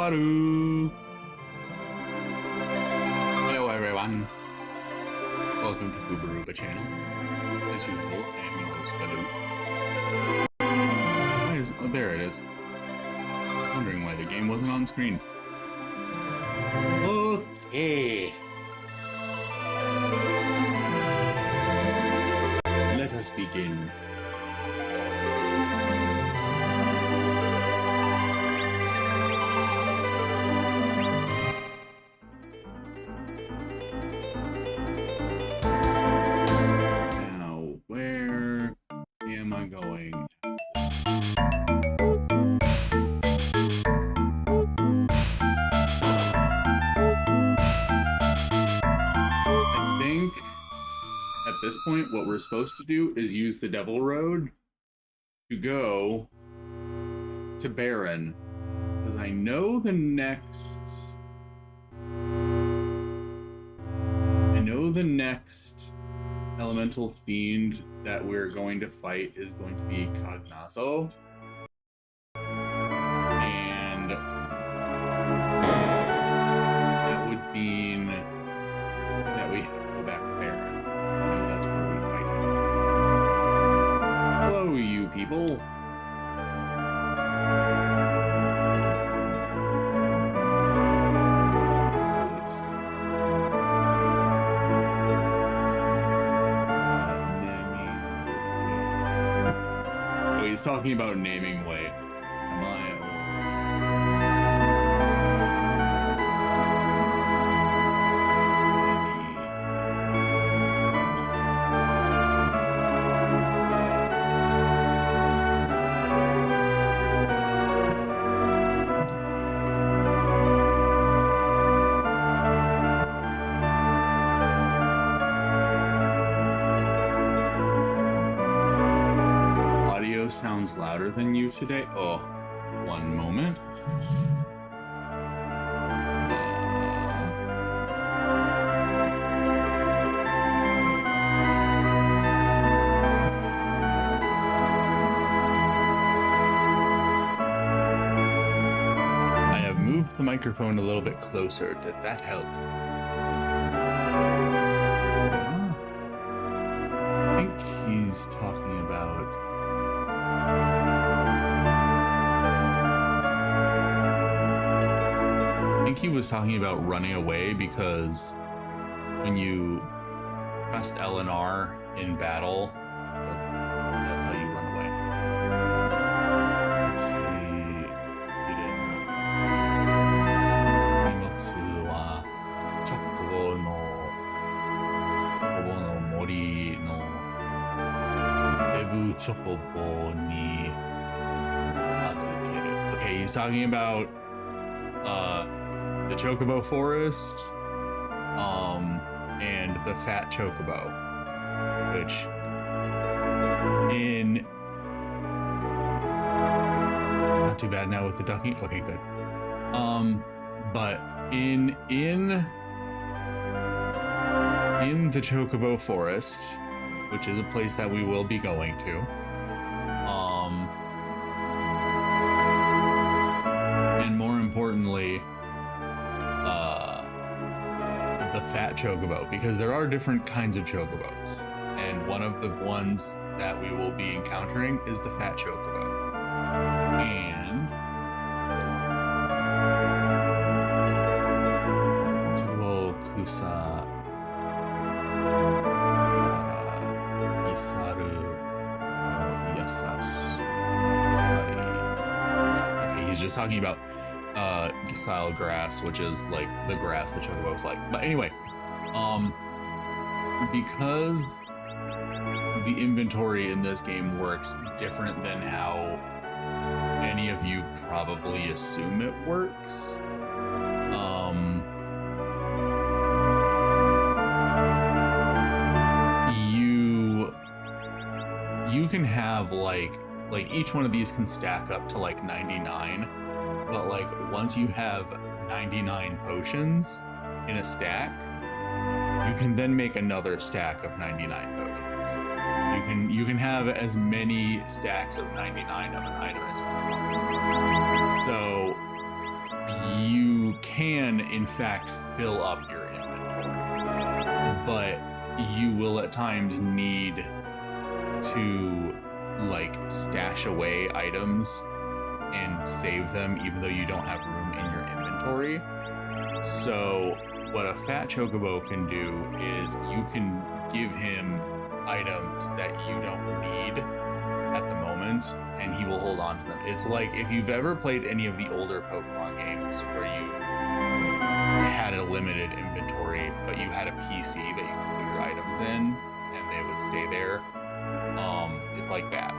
Fubaru! Hello everyone. Welcome to Fubaruba channel. As usual, I am your host, Baloo. Oh, there it is. Wondering why the game wasn't on screen. Okay. Let us begin. Now, where am I going? I think at this point, what we're supposed to do is use the Devil Road to go to Baron, because I know the next elemental fiend that we're going to fight is going to be Cognazo. And that would mean that we have to go back to Baron. So I know that's where we fight him. Hello, you people. He's talking about naming way. Sounds louder than you today. Oh, one moment. I have moved the microphone a little bit closer. Did that help? I think he's talking about he was talking about running away, because when you press L and R in battle, that's how you run away. Let's see. Nimotsu wa chokobo no mori no ebu chokobo ni atsukeru. Okay, he's talking about the Chocobo Forest, and the Fat Chocobo, which it's not too bad now with the ducking. Okay, good. But in the Chocobo Forest, which is a place that we will be going to, and more importantly, the Fat Chocobo, because there are different kinds of Chocobos, and one of the ones that we will be encountering is the Fat Chocobo. And Chocobo Kusa Isaru Yasasu. Okay, he's just talking about Gisile grass, which is like the grass the Chocobos like. But anyway, because the inventory in this game works different than how any of you probably assume it works, you can have like each one of these can stack up to like 99. But like once you have 99 potions in a stack, you can then make another stack of 99 potions. You can have as many stacks of 99 of an item as you want. So you can, in fact, fill up your inventory, but you will at times need to like stash away items and save them even though you don't have room in your inventory. So what a fat chocobo can do is you can give him items that you don't need at the moment and he will hold on to them. It's like if you've ever played any of the older Pokemon games where you had a limited inventory but you had a PC that you could put your items in and they would stay there. It's like that.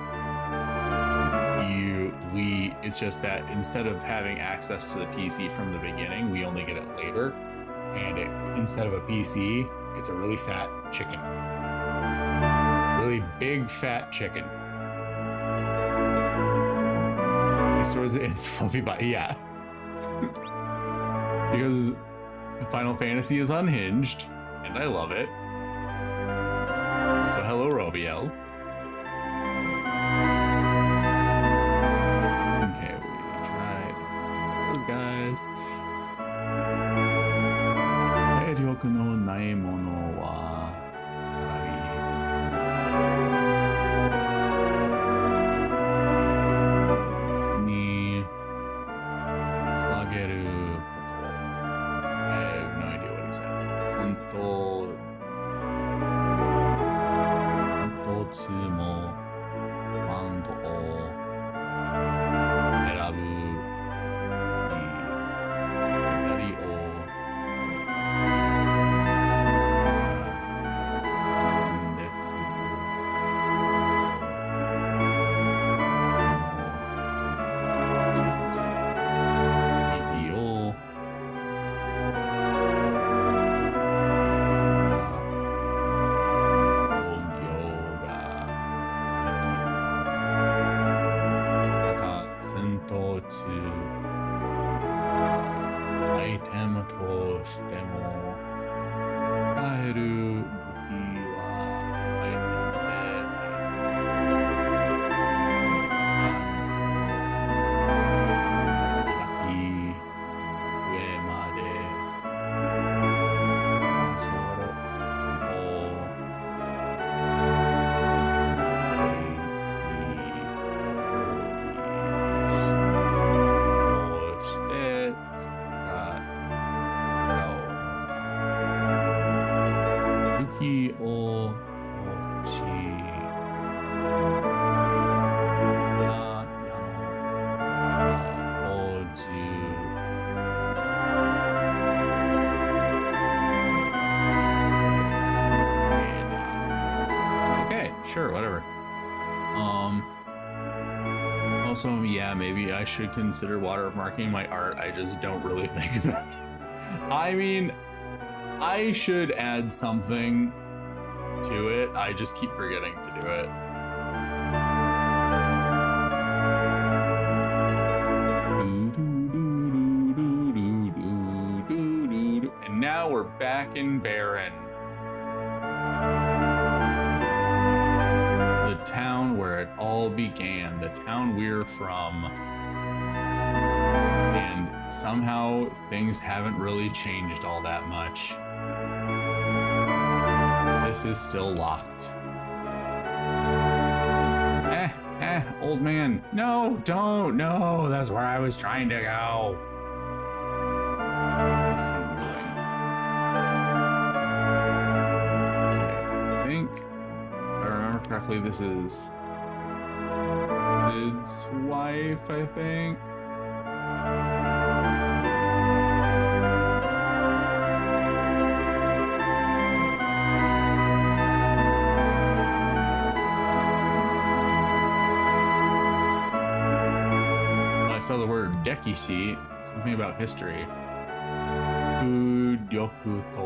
It's just that instead of having access to the PC from the beginning, we only get it later. And instead of a PC, it's a really fat chicken. Really big fat chicken. He stores it in his fluffy body. Yeah. Because Final Fantasy is unhinged, and I love it. So hello, Robiel. Okay, we tried those guys. 体力のないものは並びに下げること。I have no idea what he said. 戦闘中もバンドを選ぶ左を3列右をアイテムとしても使える武器はアイテムで開き上までそろを武器を持ちOkay, sure, whatever. Also, yeah, maybe I should consider watermarking my art. I just don't really think about it. I mean, I should add something to it. I just keep forgetting to do it. And now we're back in Baron. The town where it all began. The town we're from. And somehow things haven't really changed all that much. This is still locked. Old man. No, don't. No, that's where I was trying to go. What's he doing? Okay, I think, if I remember correctly, this is Sid's wife, I think. I saw the word dekishi, something about history. Furyoku to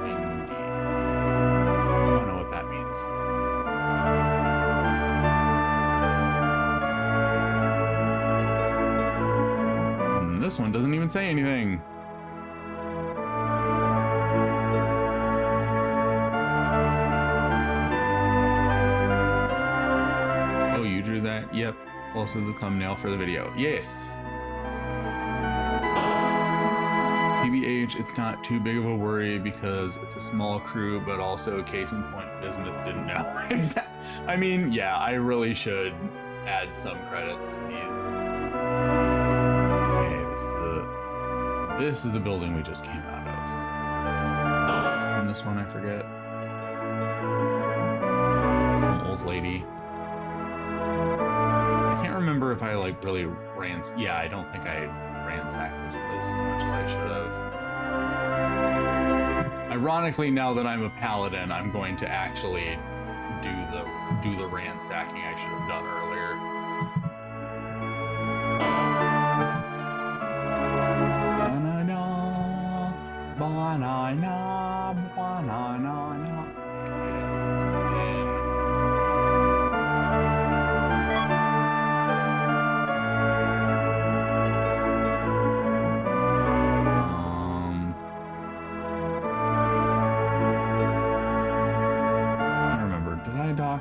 Indi. I don't know what that means. This one doesn't even say anything. Oh, you drew that? Yep. Also the thumbnail for the video. Yes. TBH, it's not too big of a worry because it's a small crew, but also case in point, Bismuth didn't know. I mean, yeah, I really should add some credits to these. Okay, this is the building we just came out of. And this one I forget. Some old lady. I can't remember if I like really yeah, I don't think I ransacked this place as much as I should have. Ironically, now that I'm a paladin, I'm going to actually do the ransacking I should have done earlier.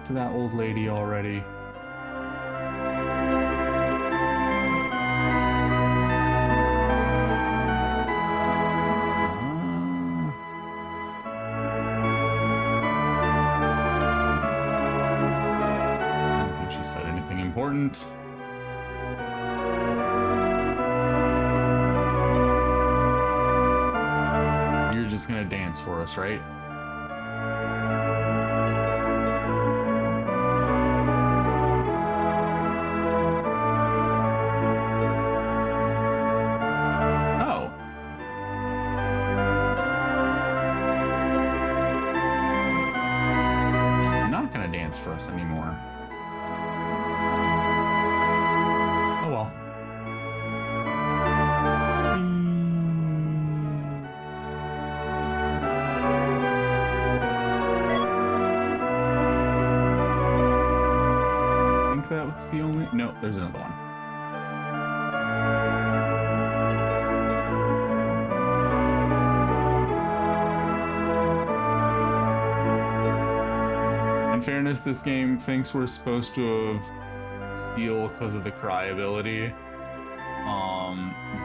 To that old lady already. I don't think she said anything important. You're just gonna dance for us, right? For us anymore. Oh well. I think that was the only. No, there's another one. In fairness, this game thinks we're supposed to have steal because of the cry ability.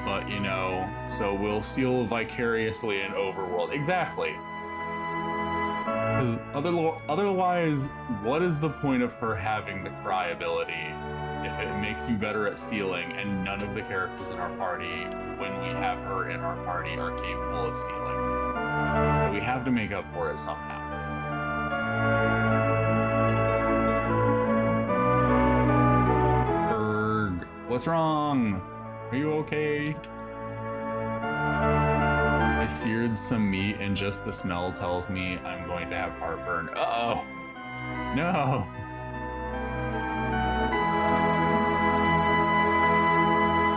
But you know, so we'll steal vicariously in Overworld. Exactly. Because otherwise, what is the point of her having the cry ability if it makes you better at stealing and none of the characters in our party, when we have her in our party, are capable of stealing? So we have to make up for it somehow. What's wrong? Are you okay? I seared some meat and just the smell tells me I'm going to have heartburn. Uh-oh. No.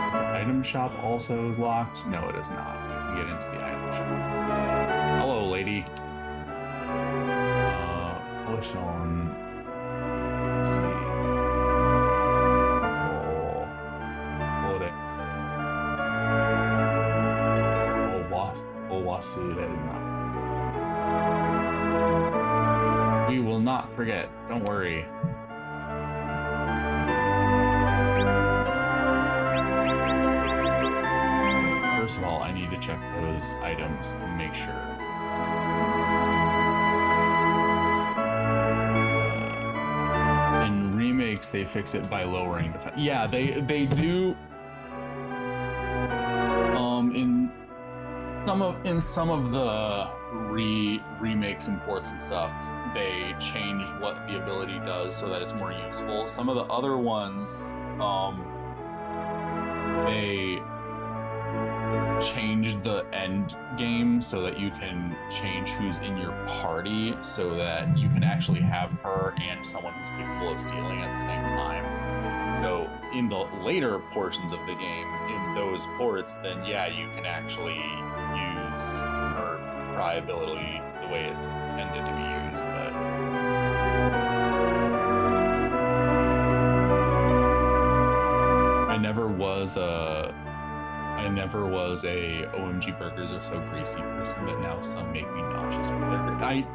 Is the item shop also locked? No, it is not. We can get into the item shop. Hello, lady. Push on. Let's see. We will not forget. Don't worry. First of all, I need to check those items and make sure. In remakes, they fix it by lowering defense. Yeah, they do. In some of the remakes and ports and stuff, they change what the ability does so that it's more useful. Some of the other ones, they changed the end game so that you can change who's in your party so that you can actually have her and someone who's capable of stealing at the same time. So in the later portions of the game, in those ports, then yeah, you can actually use her cry ability the way it's intended to be used, but I never was a OMG burgers are so greasy person, but now some make me nauseous with their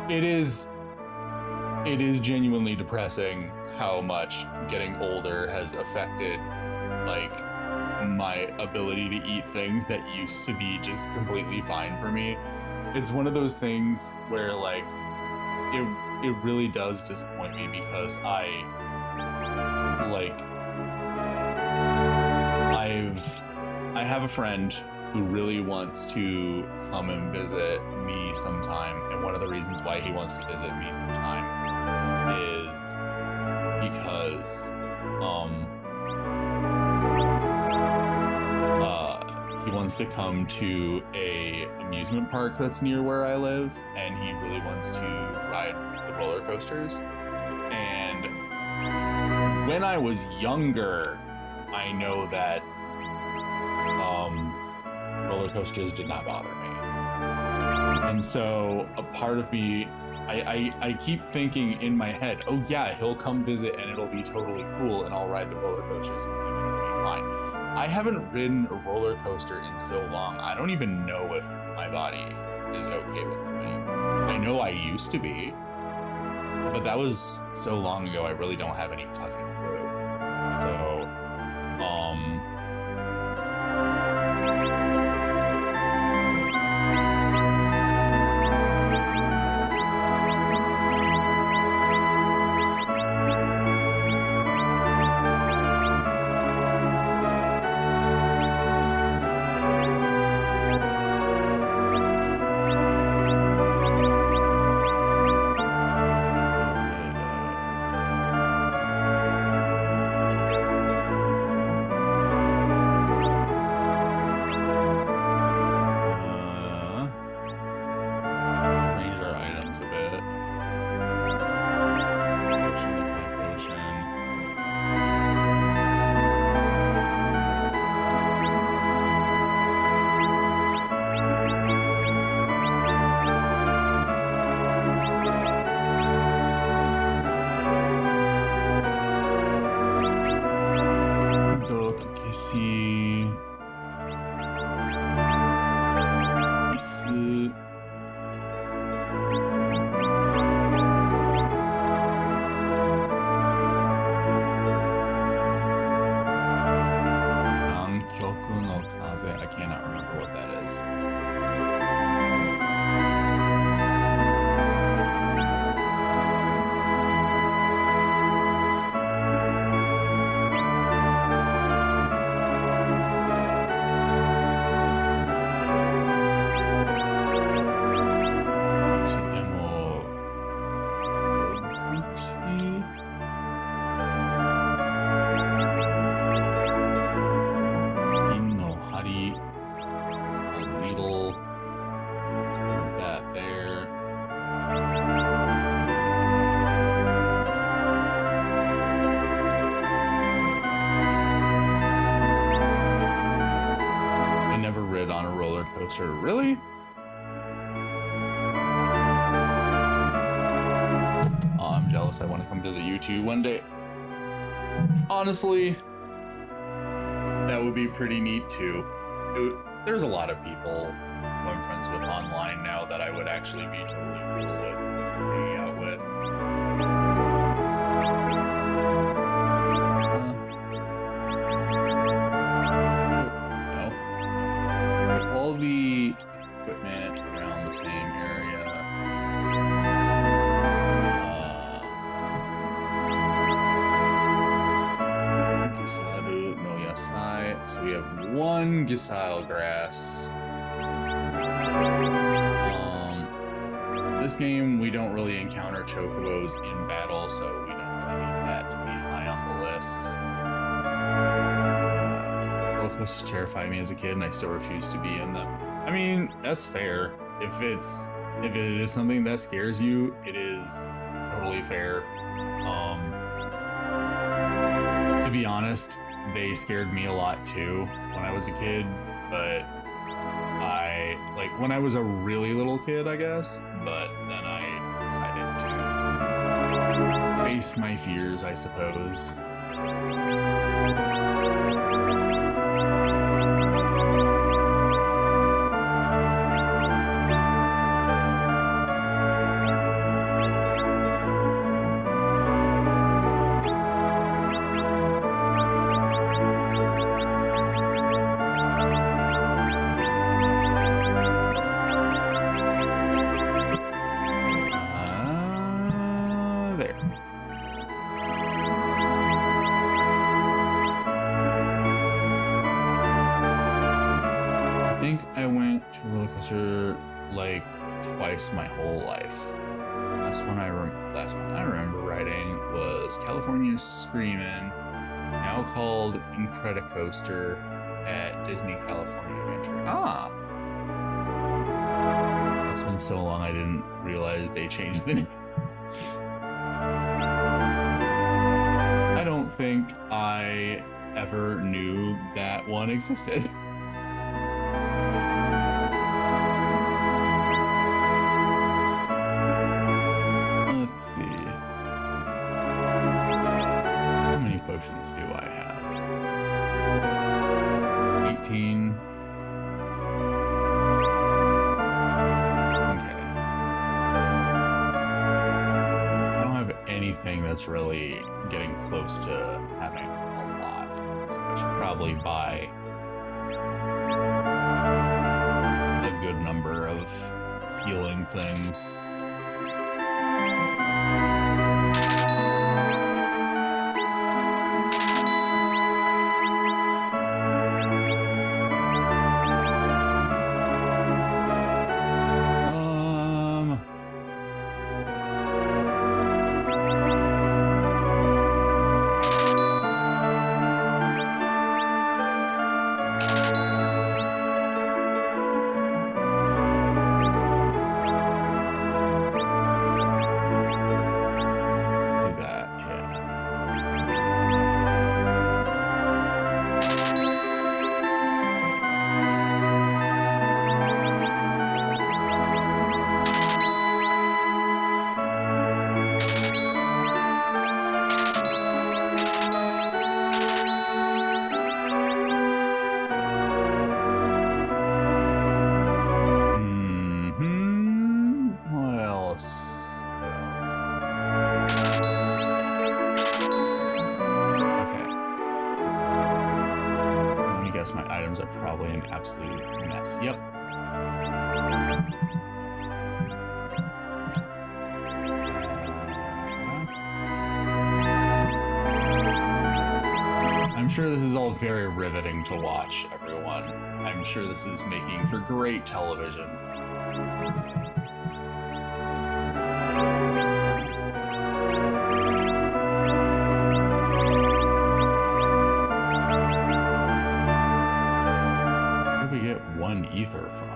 it is genuinely depressing how much getting older has affected like my ability to eat things that used to be just completely fine for me. It's one of those things where like it really does disappoint me because I have a friend who really wants to come and visit me sometime, and one of the reasons why he wants to visit me sometime is because he wants to come to a amusement park that's near where I live, and he really wants to ride the roller coasters. And when I was younger, I know that roller coasters did not bother me. And so a part of me, I keep thinking in my head, oh yeah, he'll come visit and it'll be totally cool and I'll ride the roller coasters with him and it'll be fine. I haven't ridden a roller coaster in so long, I don't even know if my body is okay with them anymore. I know I used to be, but that was so long ago, I really don't have any fucking clue. So, I cannot remember what that is. Really? Oh, I'm jealous. I want to come visit you too one day. Honestly, that would be pretty neat too. There's a lot of people who I'm friends with online now that I would actually be totally cool with hanging out with. All the equipment around the same area. Gisaru no Yasai. So we have one Gisile grass. This game we don't really encounter chocobos in battle, so we don't really need that to be high on the list. Roller coasters terrify me as a kid, and I still refuse to be in them. I mean, that's fair. If it is something that scares you, it is totally fair. To be honest, they scared me a lot too when I was a kid, but when I was a really little kid, I guess, but then I decided to face my fears, I suppose. there. I think I went to a roller coaster like twice my whole life. Last one I remember riding was California Screamin', now called Incredicoaster at Disney California Adventure. Ah, it's been so long I didn't realize they changed the name. I don't think I ever knew that one existed. Let's see. How many potions do I have? 18. Okay. I don't have anything that's really getting close to having a lot, so I should probably buy a good number of healing things. My items are probably an absolute mess. Yep. I'm sure this is all very riveting to watch, everyone. I'm sure this is making for great television. One ether from.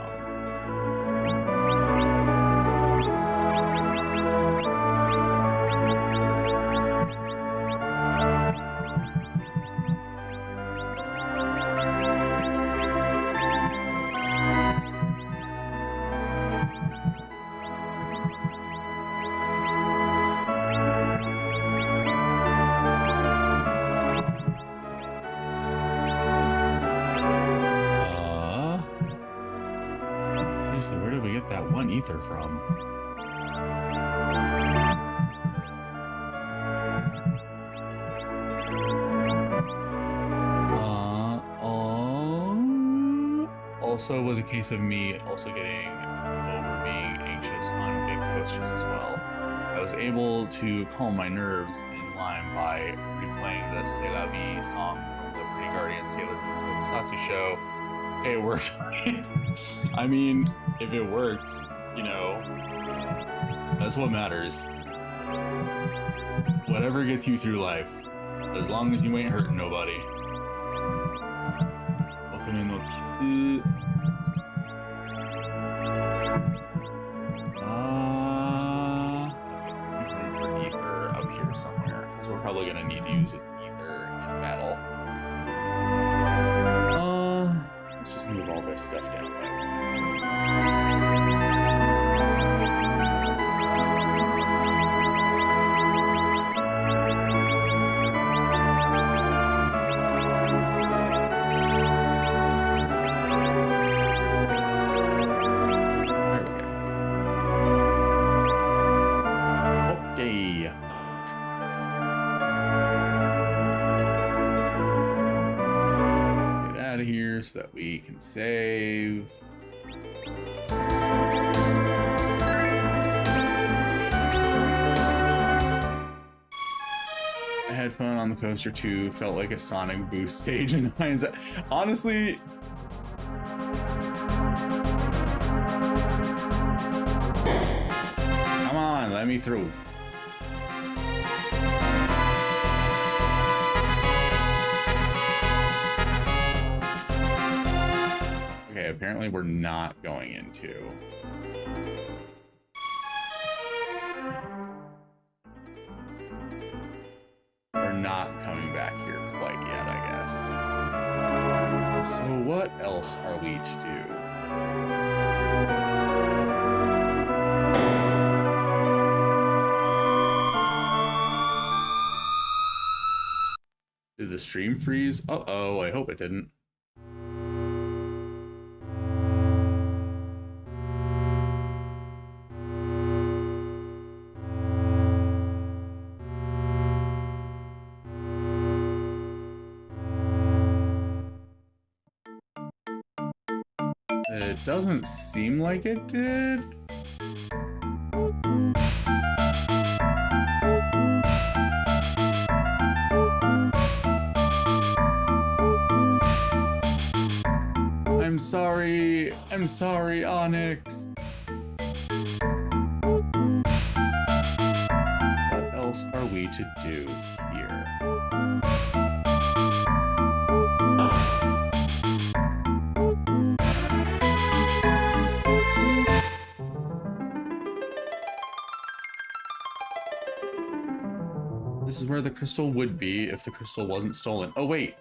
Seriously, where did we get that one ether from? Also was a case of me also getting over being anxious on big coasters as well. I was able to calm my nerves in line by replaying the C'est La Vie song from the Pretty Guardian Sailor Moon Tokusatsu show. It worked. I mean, if it worked, you know, that's what matters. Whatever gets you through life, as long as you ain't hurting nobody. Otome no kisu. Okay, for ether up here somewhere, because we're probably gonna need to use an ether in battle. Let's just move all this stuff down. So that we can save. I had fun on the coaster too. Felt like a Sonic Boost stage in hindsight. Honestly, come on, let me through. Okay, apparently we're not going into. We're not coming back here quite yet, I guess. So what else are we to do? Did the stream freeze? Uh-oh, I hope it didn't. It doesn't seem like it did. I'm sorry, Onyx. What else are we to do here? This is where the crystal would be if the crystal wasn't stolen. Oh, wait.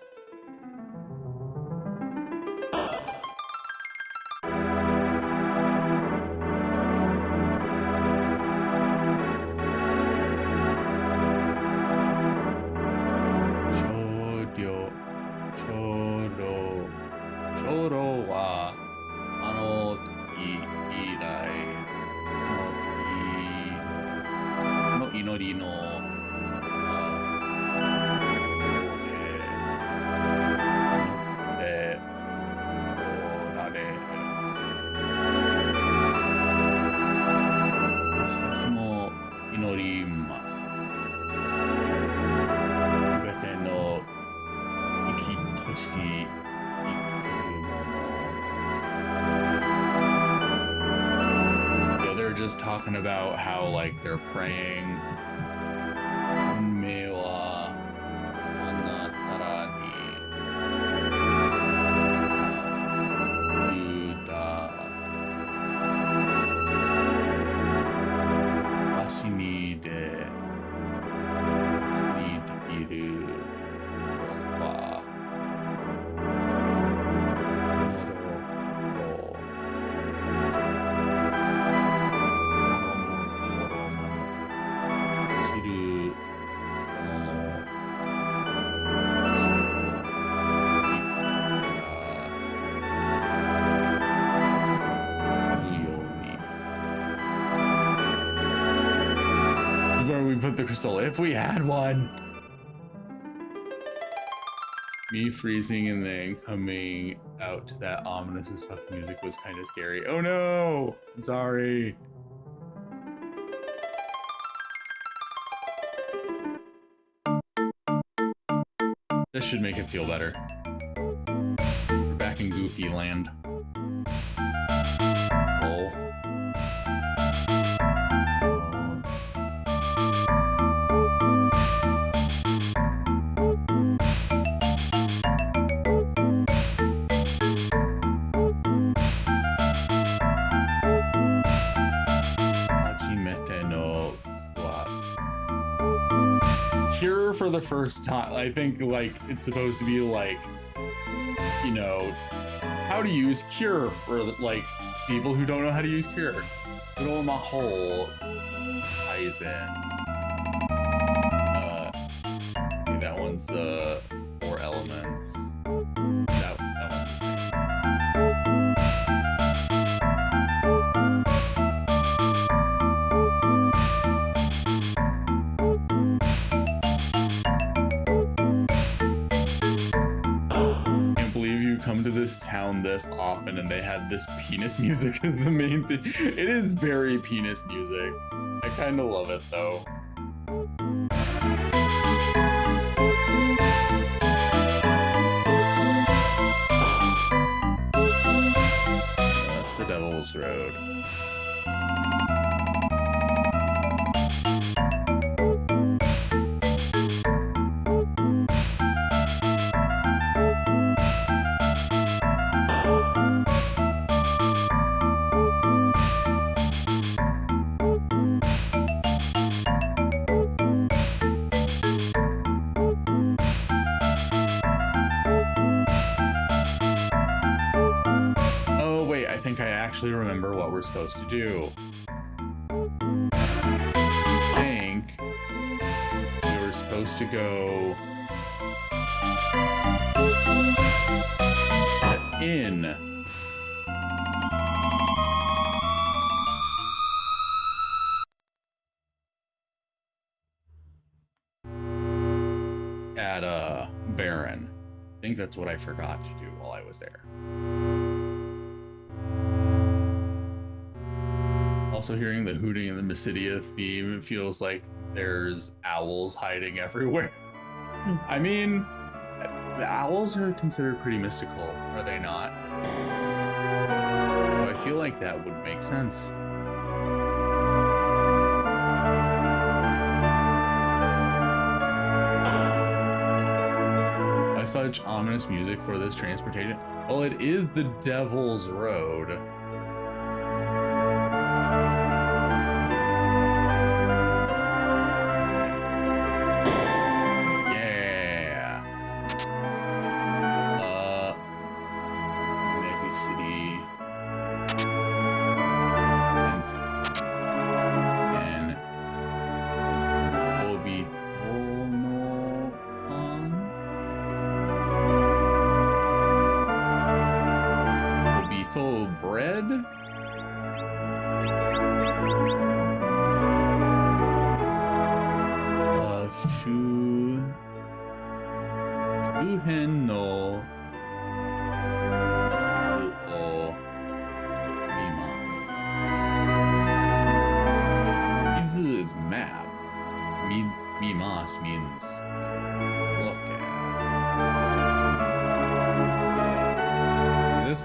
Just talking about how like they're praying Mewa Sonatara ni Yuta Washi ni de ni takiru wa put the crystal if we had one. Me freezing and then coming out to that ominous as fuck music was kind of scary. Oh no! I'm sorry. This should make it feel better. We're back in Goofy land. Oh. Cure for the first time. I think like it's supposed to be like, you know, how to use Cure for like people who don't know how to use Cure. Good old Mahole Kaizen. Okay, that one's the 4 elements. That one's the same. Come to this town this often and they had this penis music as the main thing. It is very penis music. I kind of love it though. Devil's Road. Remember what we're supposed to do. I think we were supposed to go in. At Baron. I think that's what I forgot to do while I was there. Also hearing the hooting in the Mysidia theme, it feels like there's owls hiding everywhere. I mean, the owls are considered pretty mystical, are they not? So I feel like that would make sense. Why such ominous music for this transportation? Well, it is the Devil's Road.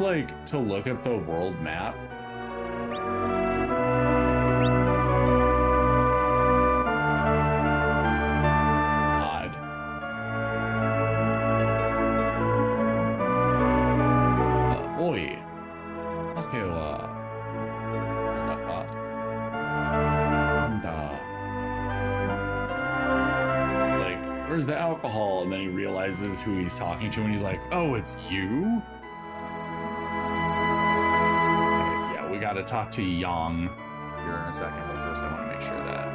Like to look at the world map. Odd. Oi. Ake wa Nanda. Like, where's the alcohol? And then he realizes who he's talking to and he's like, oh, it's you? To talk to Yang here in a second, but first I want to make sure that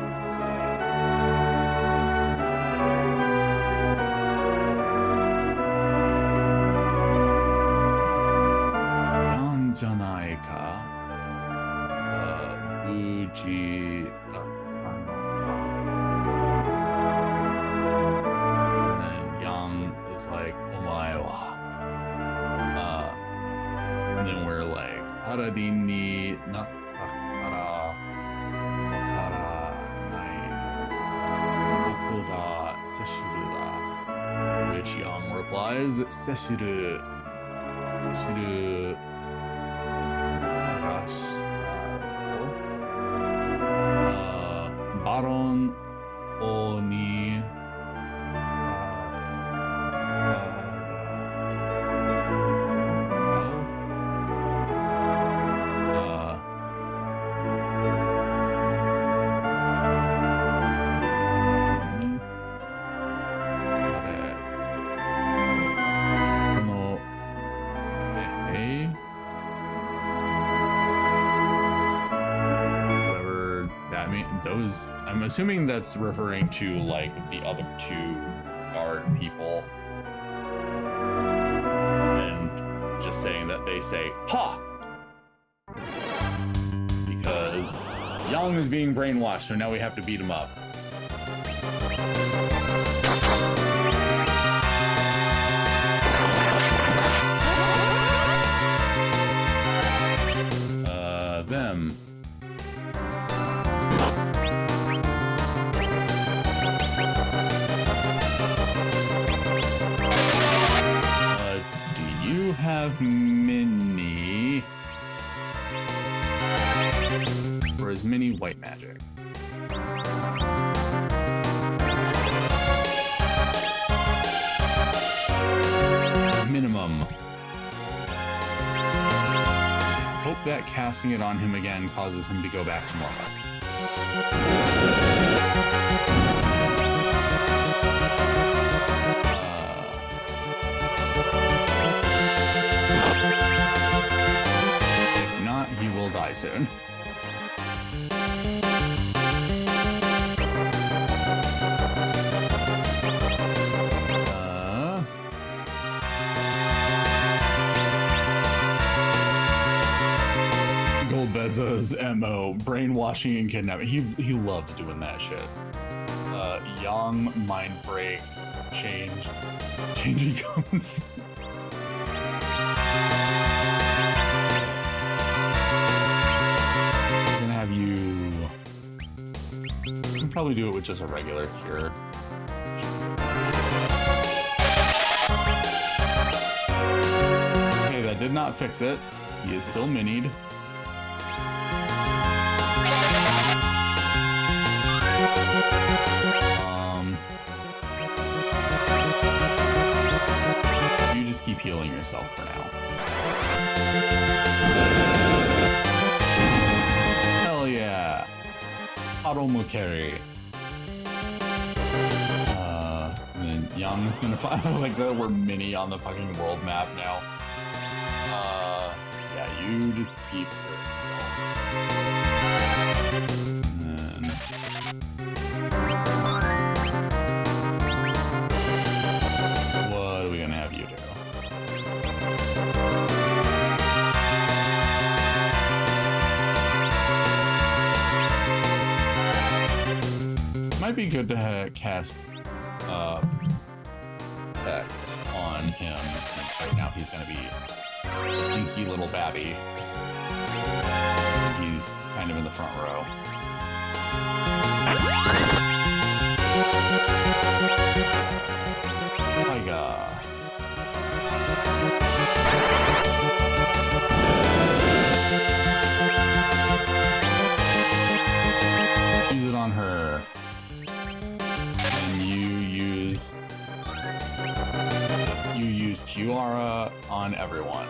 Yang janai ka Uji and then Yang is like omae wa and then we're like Haradin ni natta kara wakara nai boko da seshiru da. Which Yang replies, seshiru Baron Oni I'm assuming that's referring to like the other two guard people and just saying that they say ha because Yang is being brainwashed, so now we have to beat him up. Them. Do you have mini? white magic. Minimum. Hope that casting it on him again causes him to go back to normal. If not, he will die soon. Beza's MO, brainwashing and kidnapping. He loves doing that shit. Young, mind break, changing comes. I'm gonna have you. I can probably do it with just a regular cure. Okay, that did not fix it. He is still minied. You just keep healing yourself for now. Hell yeah. Haromukeri. And then Yang is gonna find like that we're mini on the fucking world map now. Yeah, you just keep hurting yourself. What are we gonna have you do? Might be good to cast Protect on him, since right now he's gonna be inky little babby. He's kind of in the front row. Use it on her. And you use Kiara on everyone.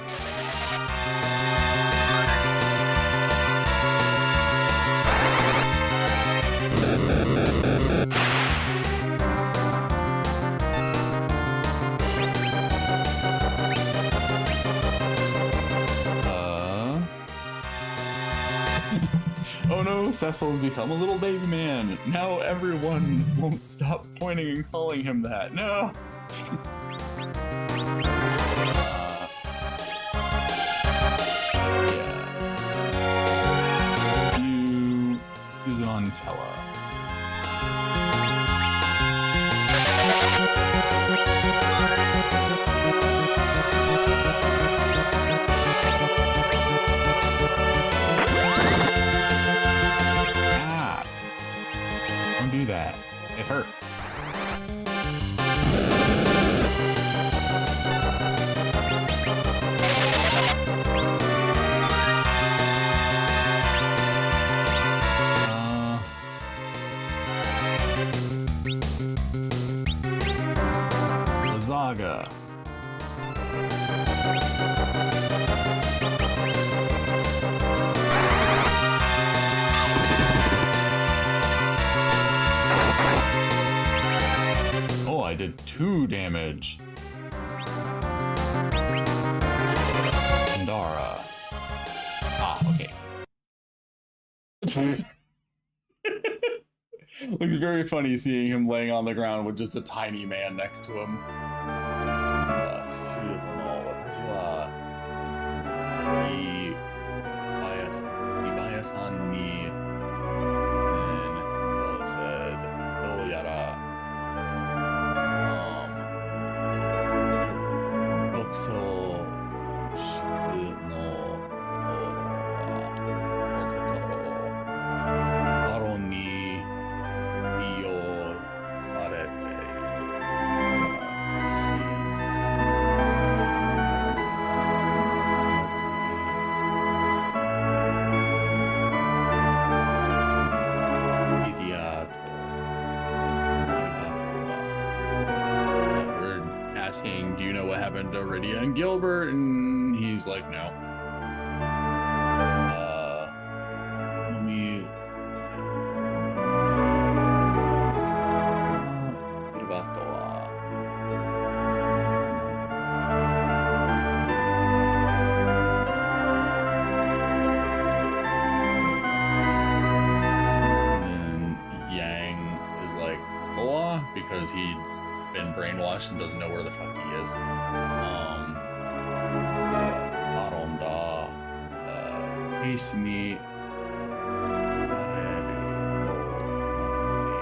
Oh no, Cecil's become a little baby man. Now everyone won't stop pointing and calling him that. No! Yeah. You use it on Tella. Do that. It hurts. Lazaga. I did 2 damage. Pandara. Ah, okay. Looks very funny seeing him laying on the ground with just a tiny man next to him. asking, do you know what happened to Rydia and Gilbert? And he's like, no. Let me... because he's been brainwashed and doesn't know where the fuck he is. Aronda, Ace ni dareru to matsuri,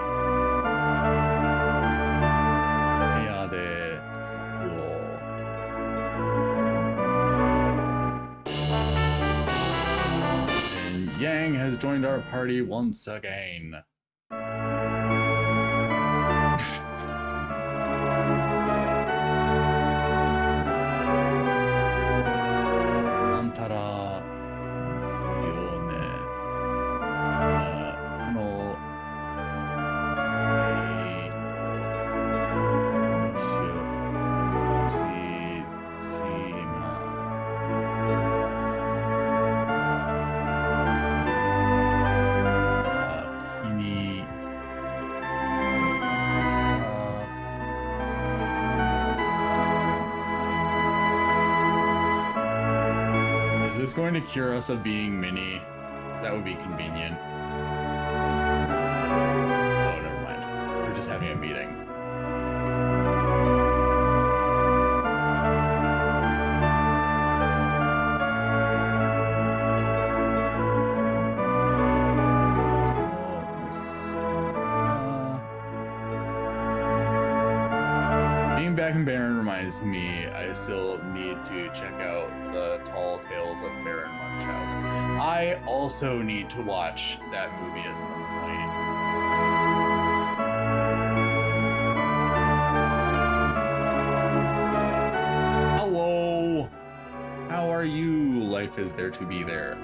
buya de saku o. And Yang has joined our party once again. Is this going to cure us of being mini? That would be convenient. Oh, never mind. We're just having a meeting. Being back in Baron reminds me I still need to check out the Tall Tales of Baron Munchausen. I also need to watch that movie at some point. Hello! How are you? Life is there to be there.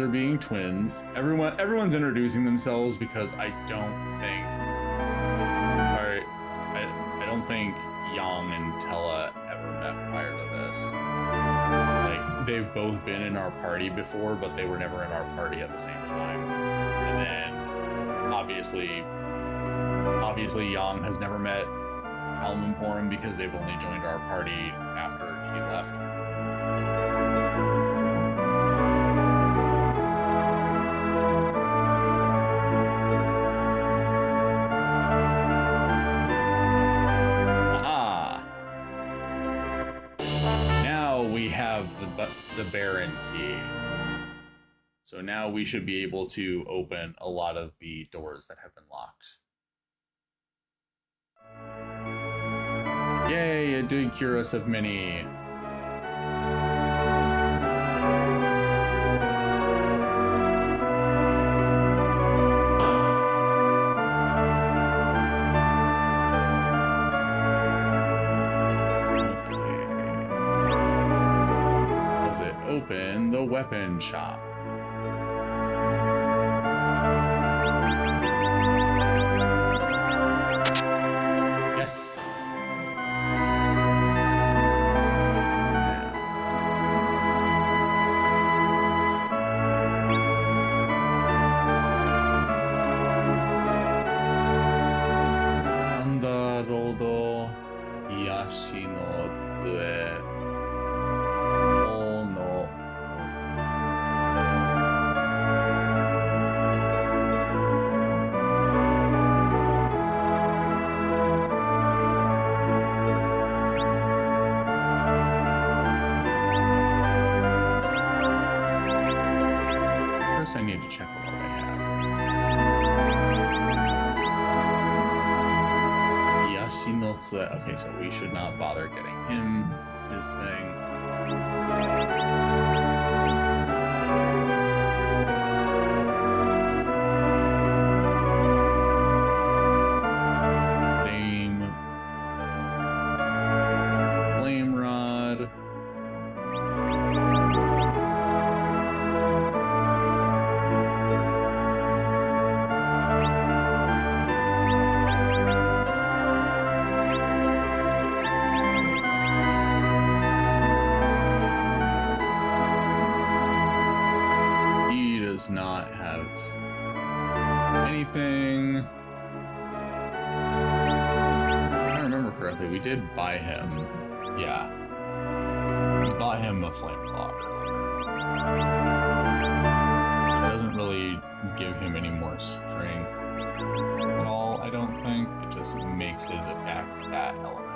Are being twins. Everyone's introducing themselves because I don't think Yang and Tella ever met prior to this. Like, they've both been in our party before, but they were never in our party at the same time. And then obviously Yang has never met Halmemporum because they've only joined our party after he left. The Baron key. So now we should be able to open a lot of the doors that have been locked. Yay, it did cure us of many. Open the weapon shop. Yes. Sandarodo Iyashi no Tsue. First, I need to check what all they have. Yes, he milks that. Okay, so we should not bother getting him his thing. Not have anything. If I remember correctly, we did buy him. Yeah. We bought him a flame claw earlier. Which doesn't really give him any more strength at all, I don't think. It just makes his attacks that element.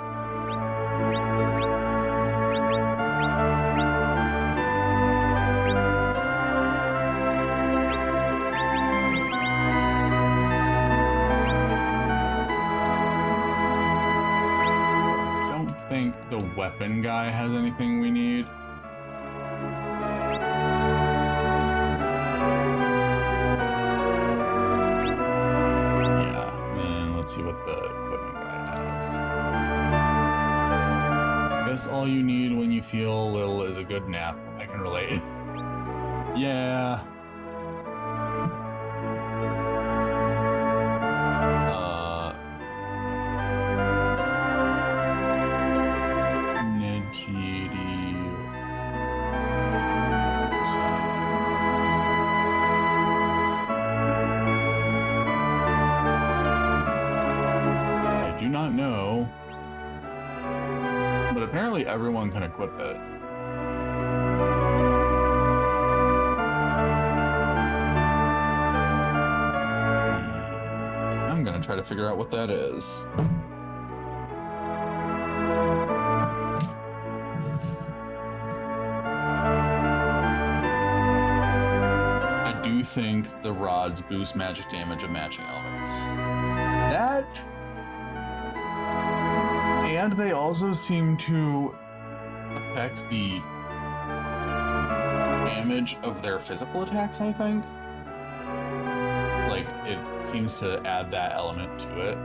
The weapon guy has anything we need. Yeah, and let's see what the equipment guy has. I guess all you need when you feel little is a good nap. I can relate. Yeah. Everyone can equip it. I'm gonna try to figure out what that is. I do think the rods boost magic damage of matching elements. That... And they also seem to affect the damage of their physical attacks, I think. Like, it seems to add that element to it.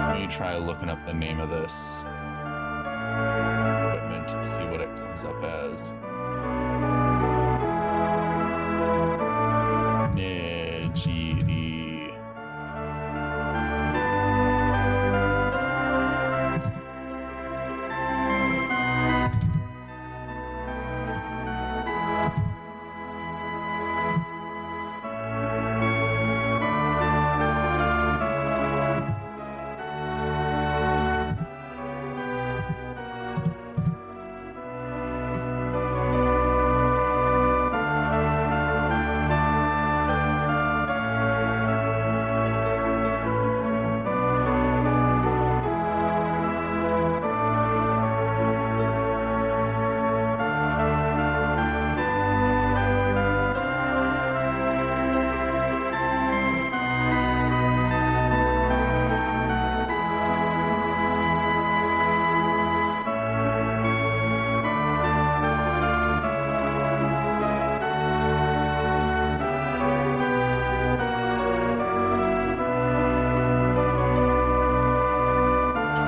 Let me try looking up the name of this equipment to see what it comes up as. Nijiri.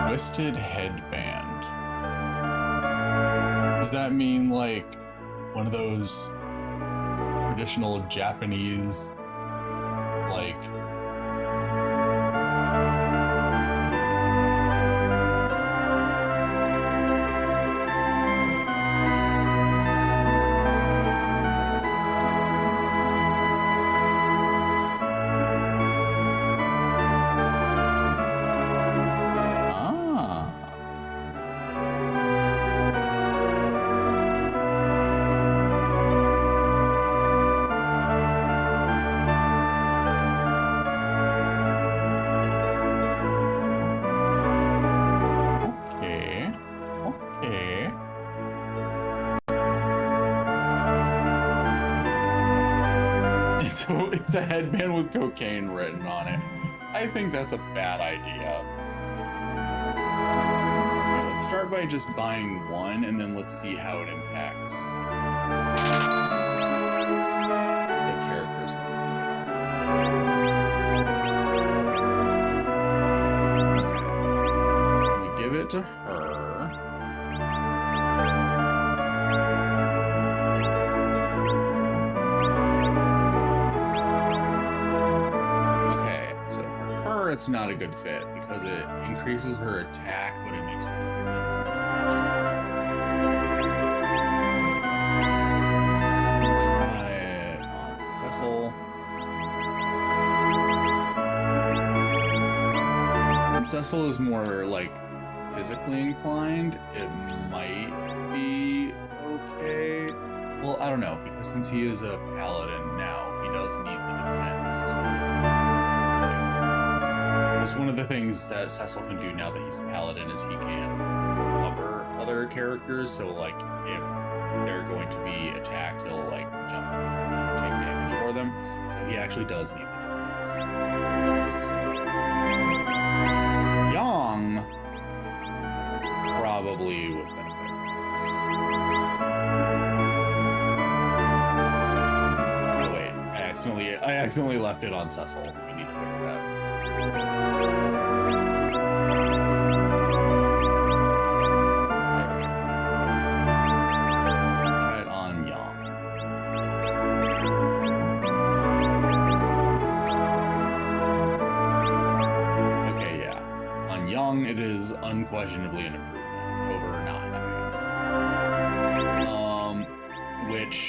Twisted headband. Does that mean like one of those traditional Japanese like it's a headband with cocaine written on it. I think that's a bad idea. Okay, let's start by just buying one, and then let's see how it impacts the characters. Okay. We give it to her. It's not a good fit because it increases her attack, but it makes her defensive. Try it on Cecil. Cecil is more like physically inclined. It might be okay. Well, I don't know, because since he is a paladin now, he does need the defense to. One of the things that Cecil can do now that he's a paladin is he can cover other characters. So, like, if they're going to be attacked, he'll like jump in front of them and take damage for them. So he actually does need the defense. Yang probably would benefit from this. Oh wait, I accidentally left it on Cecil. We need to fix that. Try it on Yang. Okay, yeah. On Yang, it is unquestionably an improvement over not having it. Which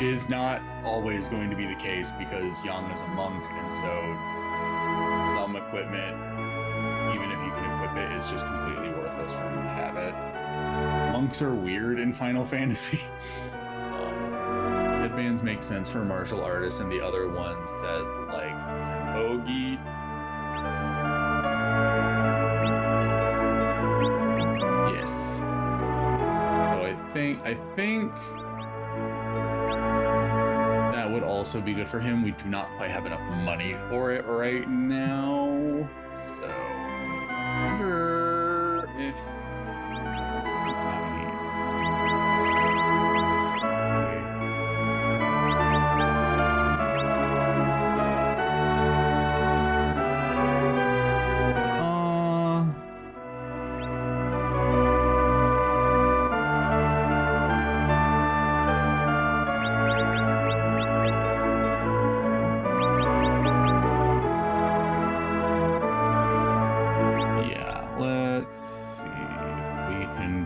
is not always going to be the case because Yang is a monk, and so some equipment, even if you can equip it, is just completely worthless for him to have it. Monks are weird in Final Fantasy. Headbands make sense for martial artists, and the other one said like Kenbogi. Yes. So I think that would also be good for him. We do not quite have enough money for it right now. So I wonder if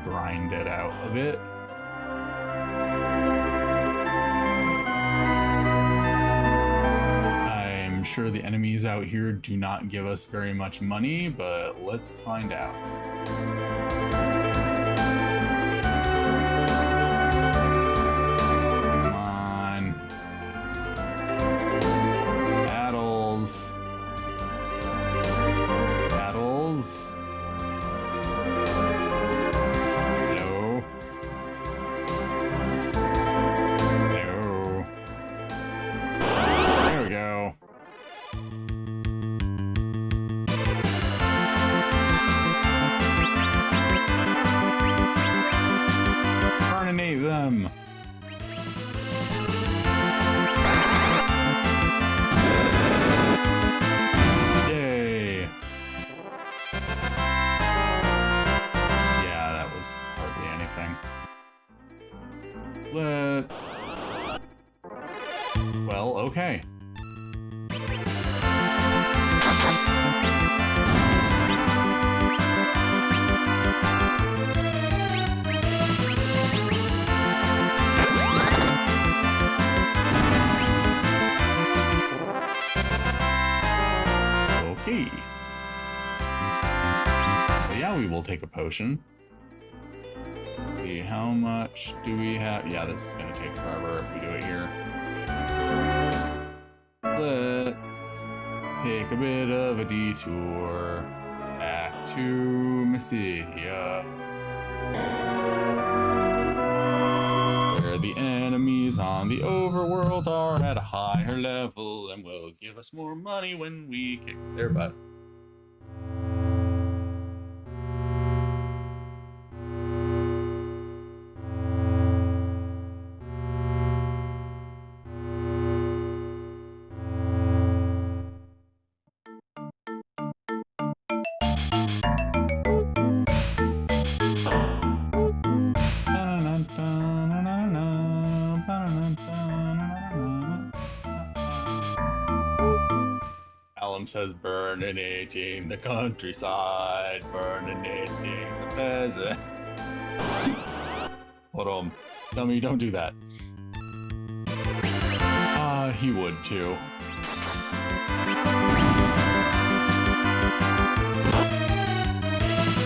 grind it out a bit. I'm sure the enemies out here do not give us very much money, but let's find out. Come on. Battles. Battles. Them. Yay. Yeah, that was hardly anything. Let's... Well, okay. Yeah, we will take a potion. See, how much do we have? Yeah, this is going to take forever if we do it here. Let's take a bit of a detour back to Mysidia, where the enemies are. on the overworld are at a higher level and will give us more money when we kick their butt. Says burninating the countryside, burninating the peasants. Hold on. Tell me you don't do that. He would too.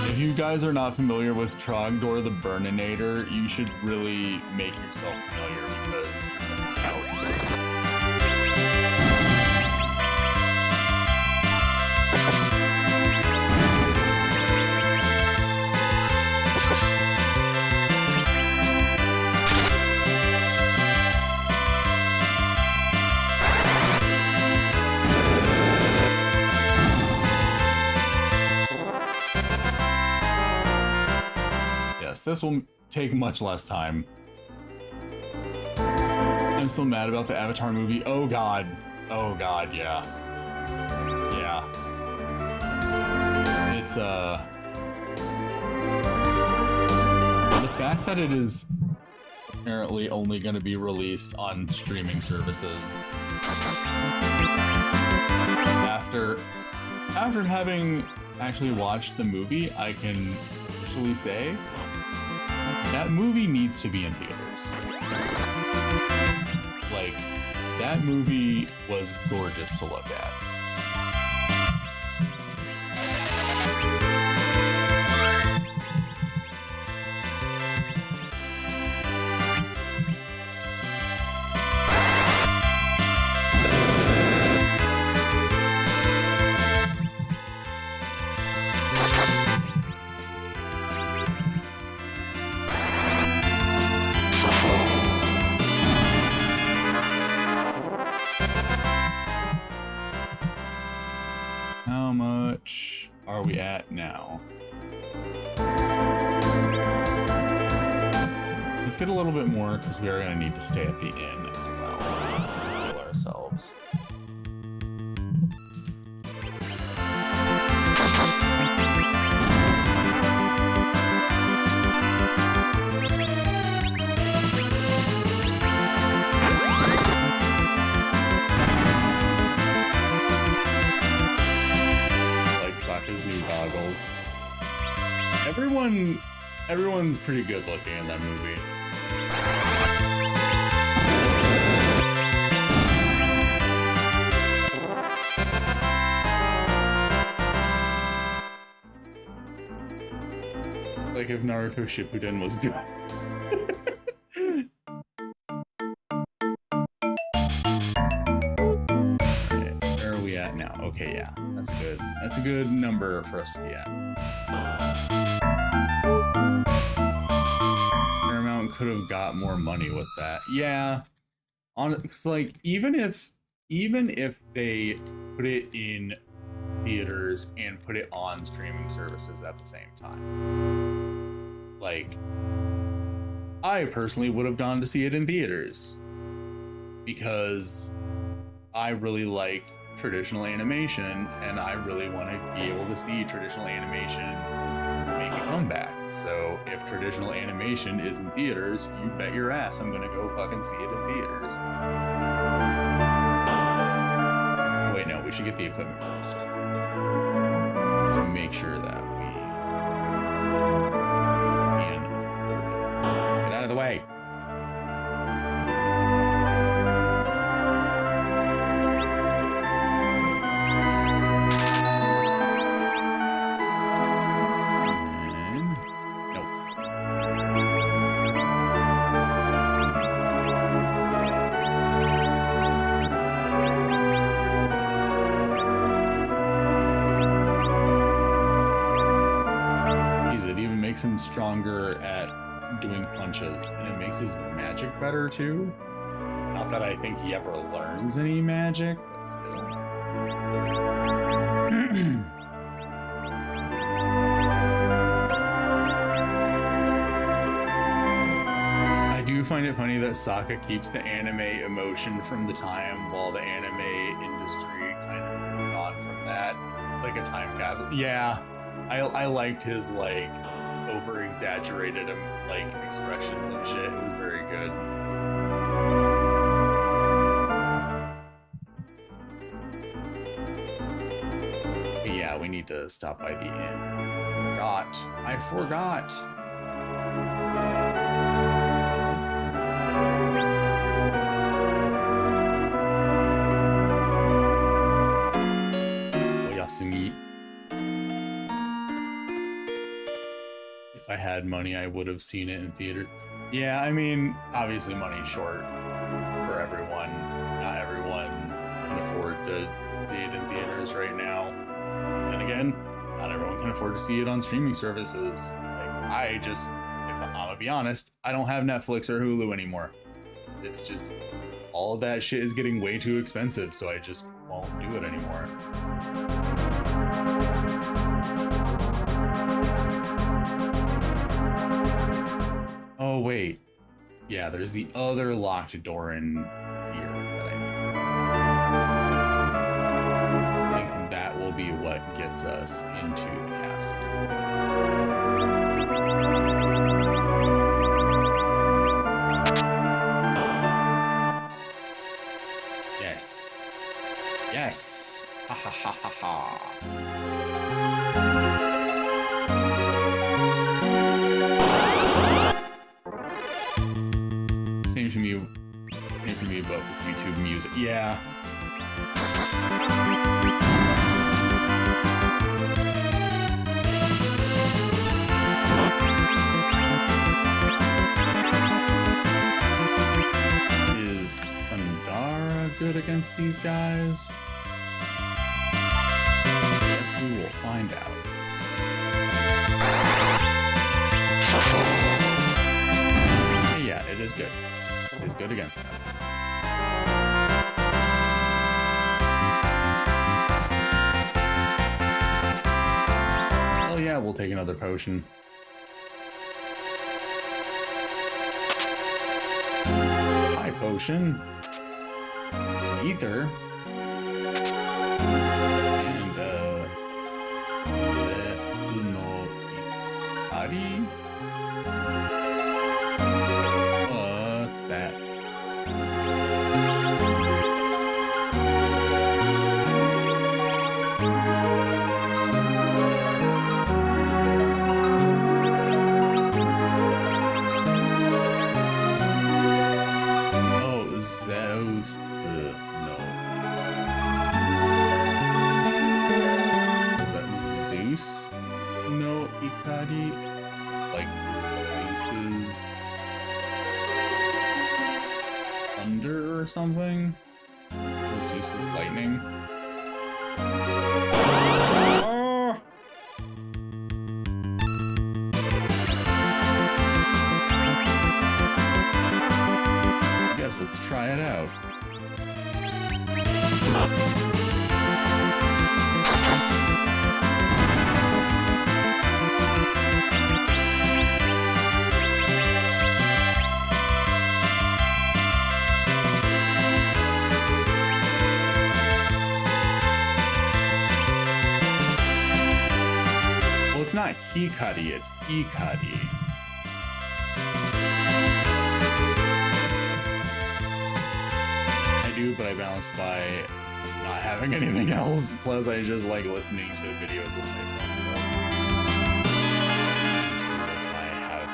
If you guys are not familiar with Trogdor the Burninator, you should really make yourself familiar because you're missing out. This will take much less time. I'm still mad about the Avatar movie. Oh god. Oh god, yeah. Yeah. It's the fact that it is apparently only going to be released on streaming services. After having actually watched the movie, I can officially say that movie needs to be in theaters. Like, that movie was gorgeous to look at. How much are we at now? Let's get a little bit more because we are going to need to stay at the inn as well to heal ourselves. Everyone's pretty good looking in that movie. Like if Naruto Shippuden was good. Alright, where are we at now? Okay, yeah. That's a good number for us to be at. Could have got more money with that. Yeah. Cause like even if they put it in theaters and put it on streaming services at the same time, like I personally would have gone to see it in theaters because I really like traditional animation and I really want to be able to see traditional animation make a comeback. So if traditional animation is in theaters, you bet your ass I'm gonna go fucking see it in theaters. Oh, wait, no, we should get the equipment first. To make sure that we can get out of the way. Him stronger at doing punches, and it makes his magic better too. Not that I think he ever learns any magic, but still. I do find it funny that Sokka keeps the anime emotion from the time while the anime industry kind of moved on from that. It's like a time capsule. Yeah, I liked his like over exaggerated like expressions and shit. It was very good. But yeah, we need to stop by the inn. I forgot. Oyasumi. If I had money, I would have seen it in theater. Yeah, I mean, obviously money's short for everyone. Not everyone can afford to see it in theaters right now. And again, not everyone can afford to see it on streaming services. Like, if I'm gonna be honest, I don't have Netflix or Hulu anymore. It's just, all of that shit is getting way too expensive, so I just won't do it anymore. Oh, wait. Yeah, there's the other locked door in here that I need. I think that will be what gets us into the castle. Yes. Yes. Ha ha ha ha ha. Same for me, but with YouTube music. Yeah. Is Pandara good against these guys? I guess we will find out. Yeah, it is good. It is good against them. Oh yeah, we'll take another potion. High potion. Ether. And Setsu no Ikari. What's that? Oh, Zeus. No. Is that Zeus? No Ikari? Like Zeus's thunder or something? Zeus's lightning? Oh! I guess let's try it out. Well, it's not Hikari, it's Ikari. I do, but I balance by not having anything else. Plus, I just like listening to videos with my phone. That's why I have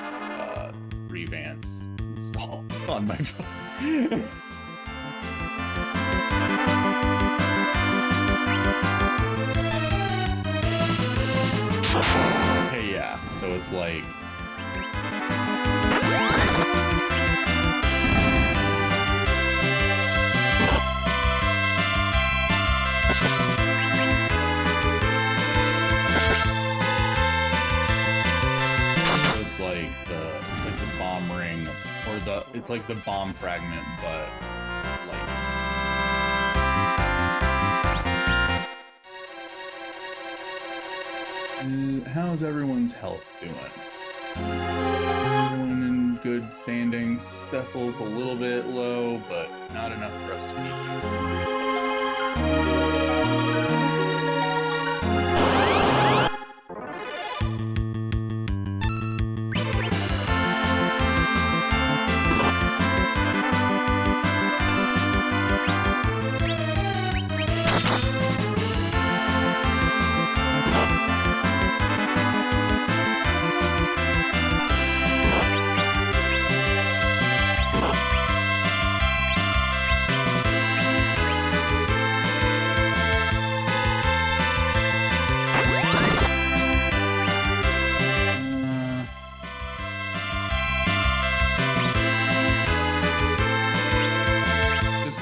Revance installed on my phone. Okay, yeah, so it's like... it's like the bomb ring, or it's like the bomb fragment, but lightning. How's everyone's health doing? Everyone in good standings. Cecil's a little bit low, but not enough for us to beat you.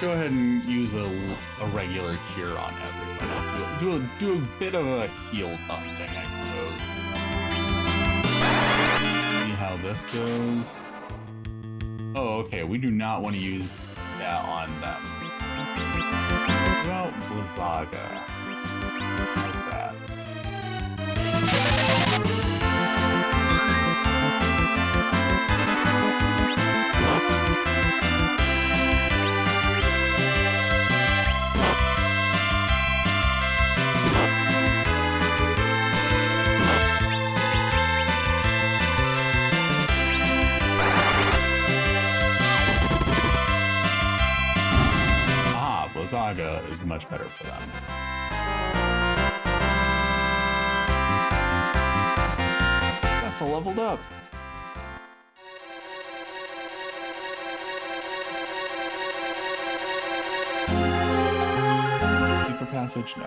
Go ahead and use a regular cure on everybody. Do a bit of a heal dusting, I suppose. See how this goes. Oh, okay. We do not want to use that on them. What about Blizzaga? How's that? Blizzaga is much better for them. Cecil leveled up. Secret passage? No.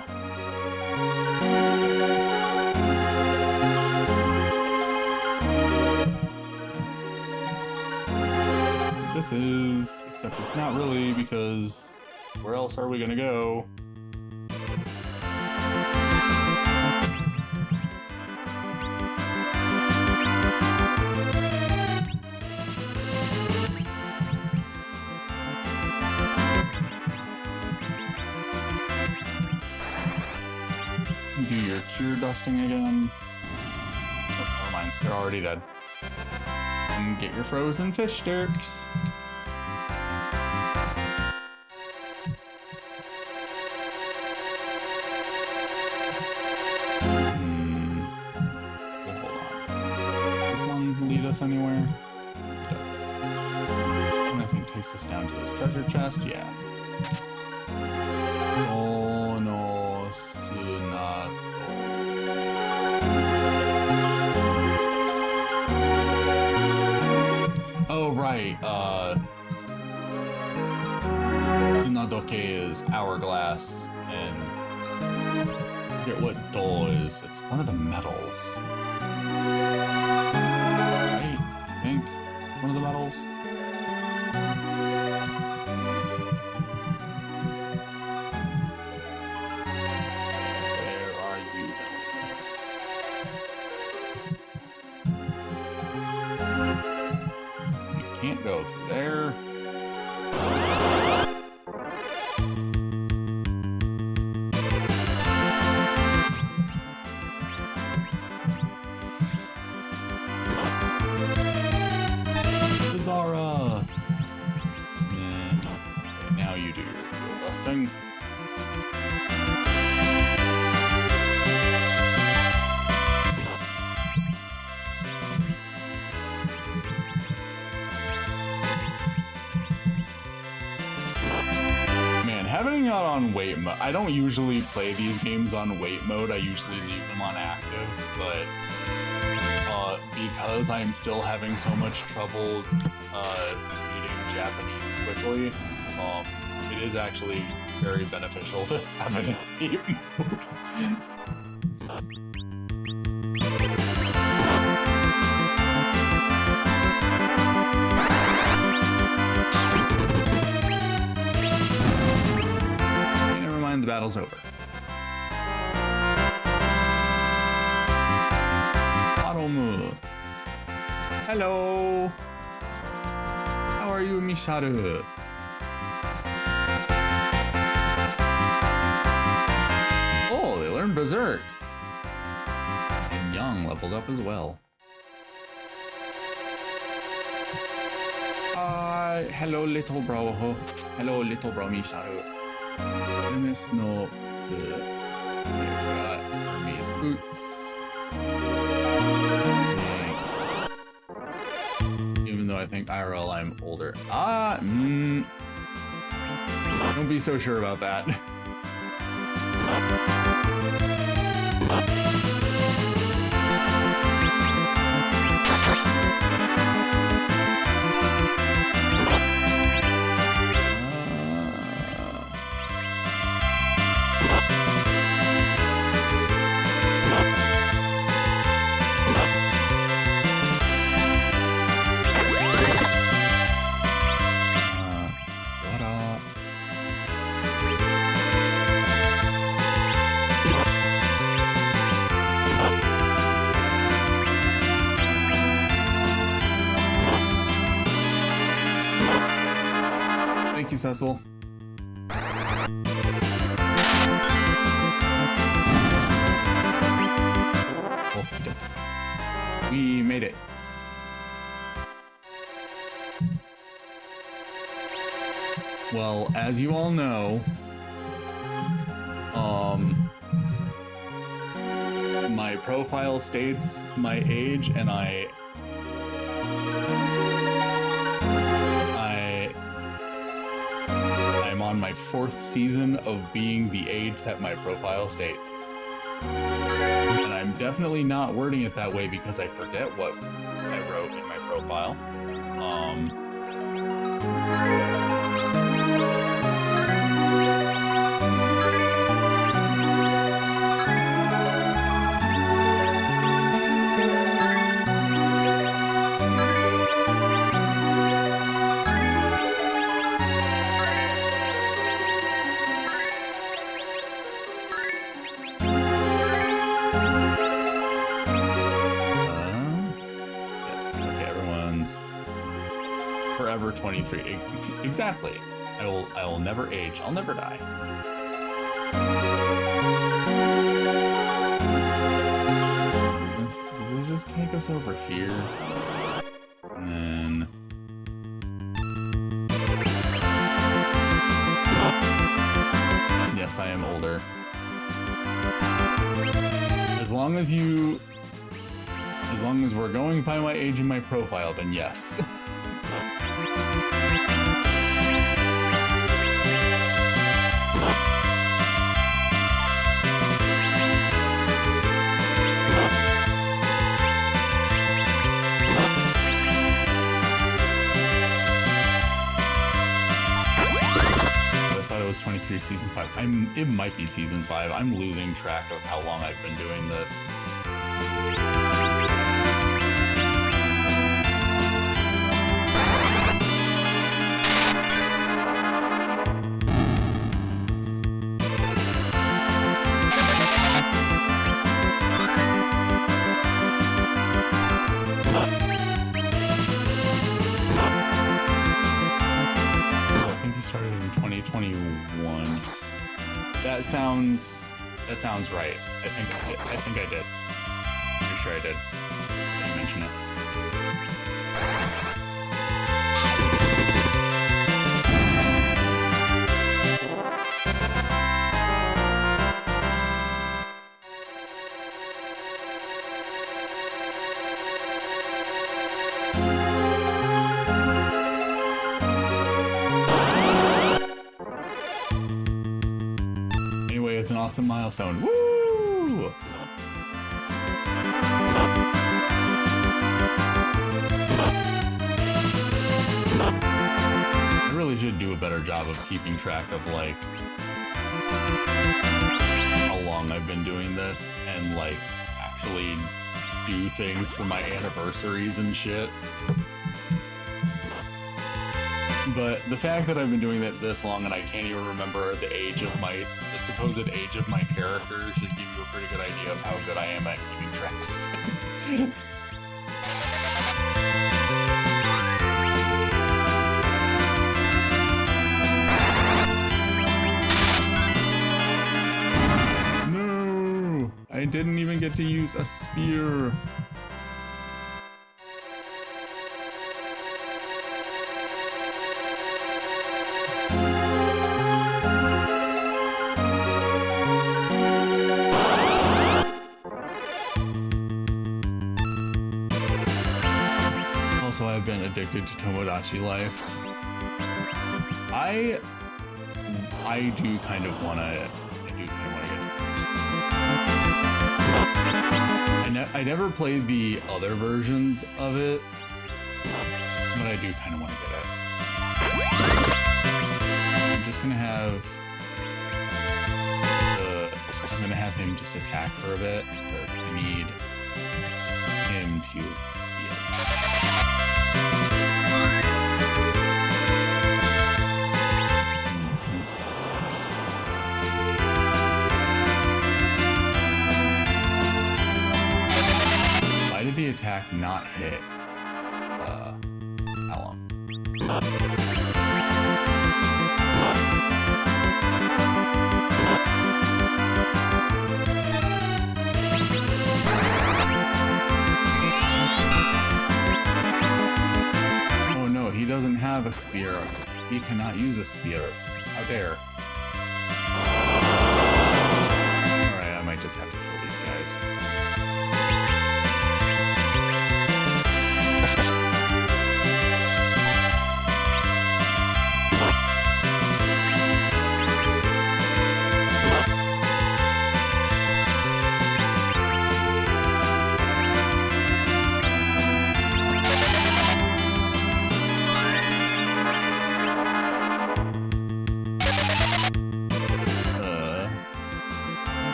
This is, except it's not really, because where else are we gonna go? Do your cure dusting again. Oh, never mind, they're already dead. And get your frozen fish sticks. Anywhere? It does. And I think takes us down to this treasure chest. Yeah. Oh no, Sunato. Oh right. Tsunadoke is hourglass, and I forget what do is. It's one of the metals. One of the metals. Where are you, Melvins? You can't go through there. Zara. Now you do your heal dusting. Man, having it on wait mode. I don't usually play these games on wait mode. I usually leave them on active, but because I'm still having so much trouble reading Japanese quickly, it is actually very beneficial to have it in wait mode. Never mind, the battle's over. Aromu. Hello. How are you, Misharu? Berserk. And Young leveled up as well. Hello, little bro. Hello, little bro Misharu. Dennis no Butsu. Got Hermes boots. Even though I think IRL I'm older. Don't be so sure about that. Thank you, Cecil. We made it. Well, as you all know, my profile states my age, and I'm on my 4th season of being the age that my profile states. And I'm definitely not wording it that way because I forget what I wrote in my profile. Forever 23. Exactly. I will never age. I'll never die. Let's just take us over here. And then yes, I am older. As long as we're going by my age in my profile, then yes. Was 23 season 5. It might be season 5. I'm losing track of how long I've been doing this. Started in 2021. That sounds right. I think I did. Pretty sure I did. You mentioned it. It's an awesome milestone. Woo! I really should do a better job of keeping track of like how long I've been doing this and like actually do things for my anniversaries and shit. But the fact that I've been doing it this long and I can't even remember the supposed age of my character should give you a pretty good idea of how good I am at keeping track of things. No! didn't even get to use a spear. Also, I've been addicted to Tomodachi Life. I do kind of want to get. I never played the other versions of it, but I do kind of want to get it. I'm just gonna have him just attack for a bit, but I need him to use his speed. Why did the attack not hit Alum? Oh no, he doesn't have a spear. He cannot use a spear. How dare. Alright, I might just have to kill these guys.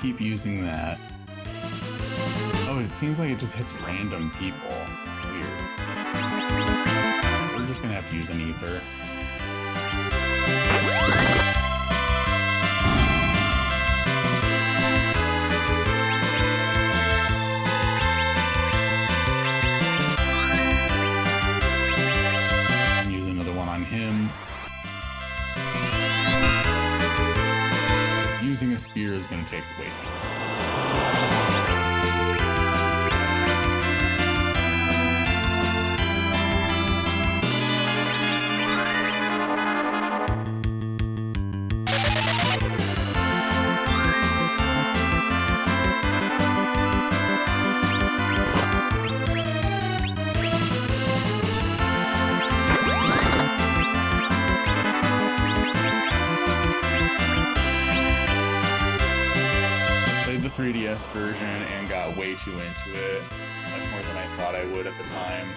Keep using that. Oh, it seems like it just hits random people. Weird. We're just gonna have to use an ether. Use another one on him. Using a spear is going to take weight. The 3DS version and got way too into it, much more than I thought I would at the time.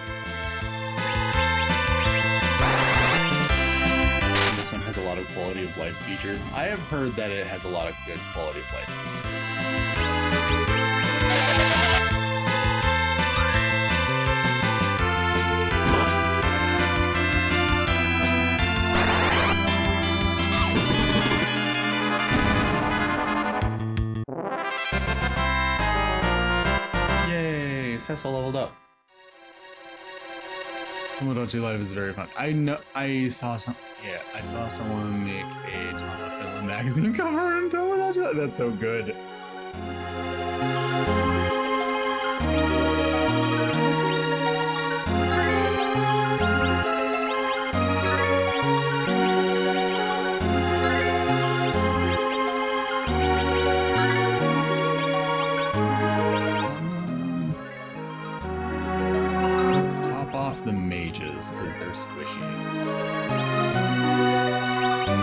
This one has a lot of quality of life features. I have heard that it has a lot of good quality of life Cecil leveled up. Tomodachi Life is very fun. I saw someone make a Tama Finland magazine cover in Tomodachi Life. That's so good. The mages because they're squishy.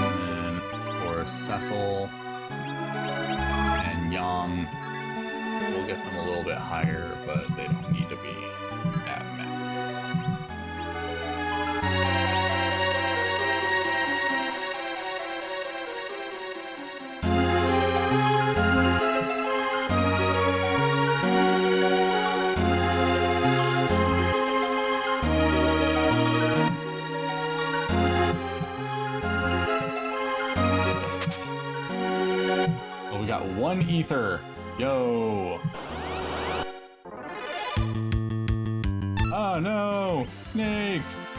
And for Cecil and Yang, we'll get them a little bit higher, but they don't need to be at max. One ether. Yo. Oh no! Snakes!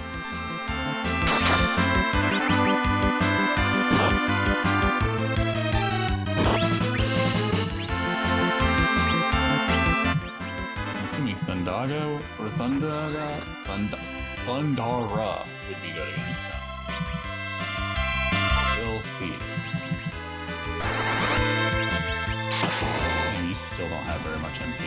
Thundaga or Thundara? Thundara would be good against them. We'll see. And you still don't have very much MP.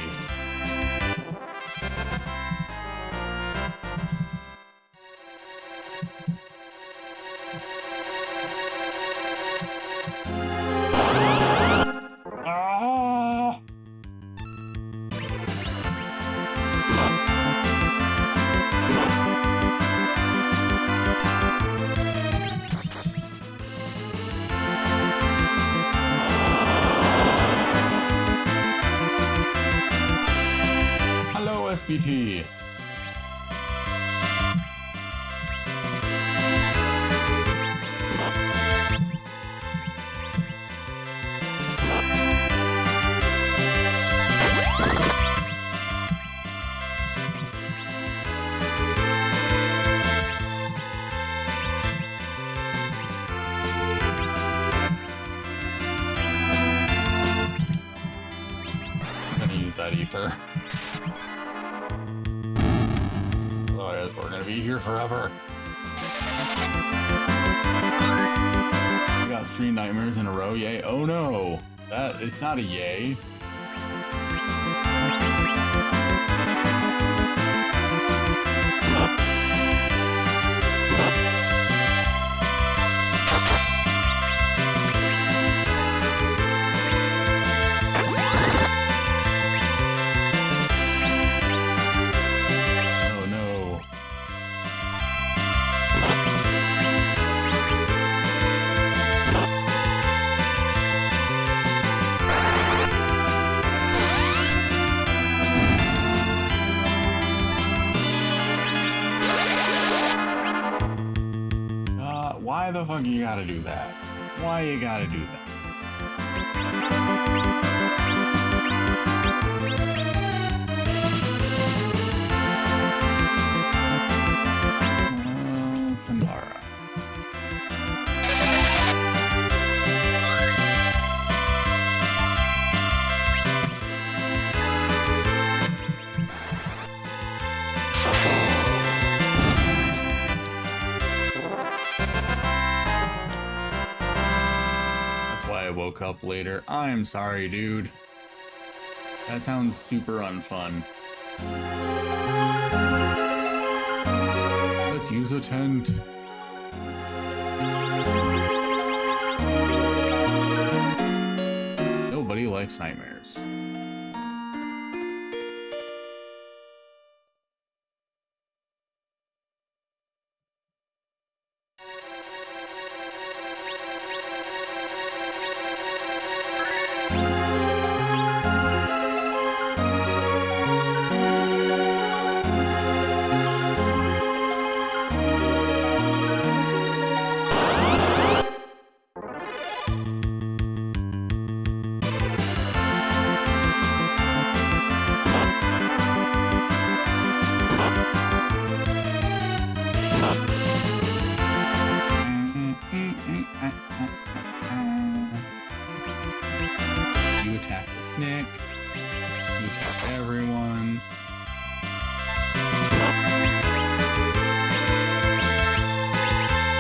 SBT. I'm gonna use that ether. We're gonna be here forever. We got 3 nightmares in a row, yay. Oh no! That it's not a yay. Why the fuck you gotta do that? Why you gotta do that? Thundara. I woke up later. I'm sorry, dude. That sounds super unfun. Let's use a tent. Nobody likes nightmares. You attack the snake. You attack everyone.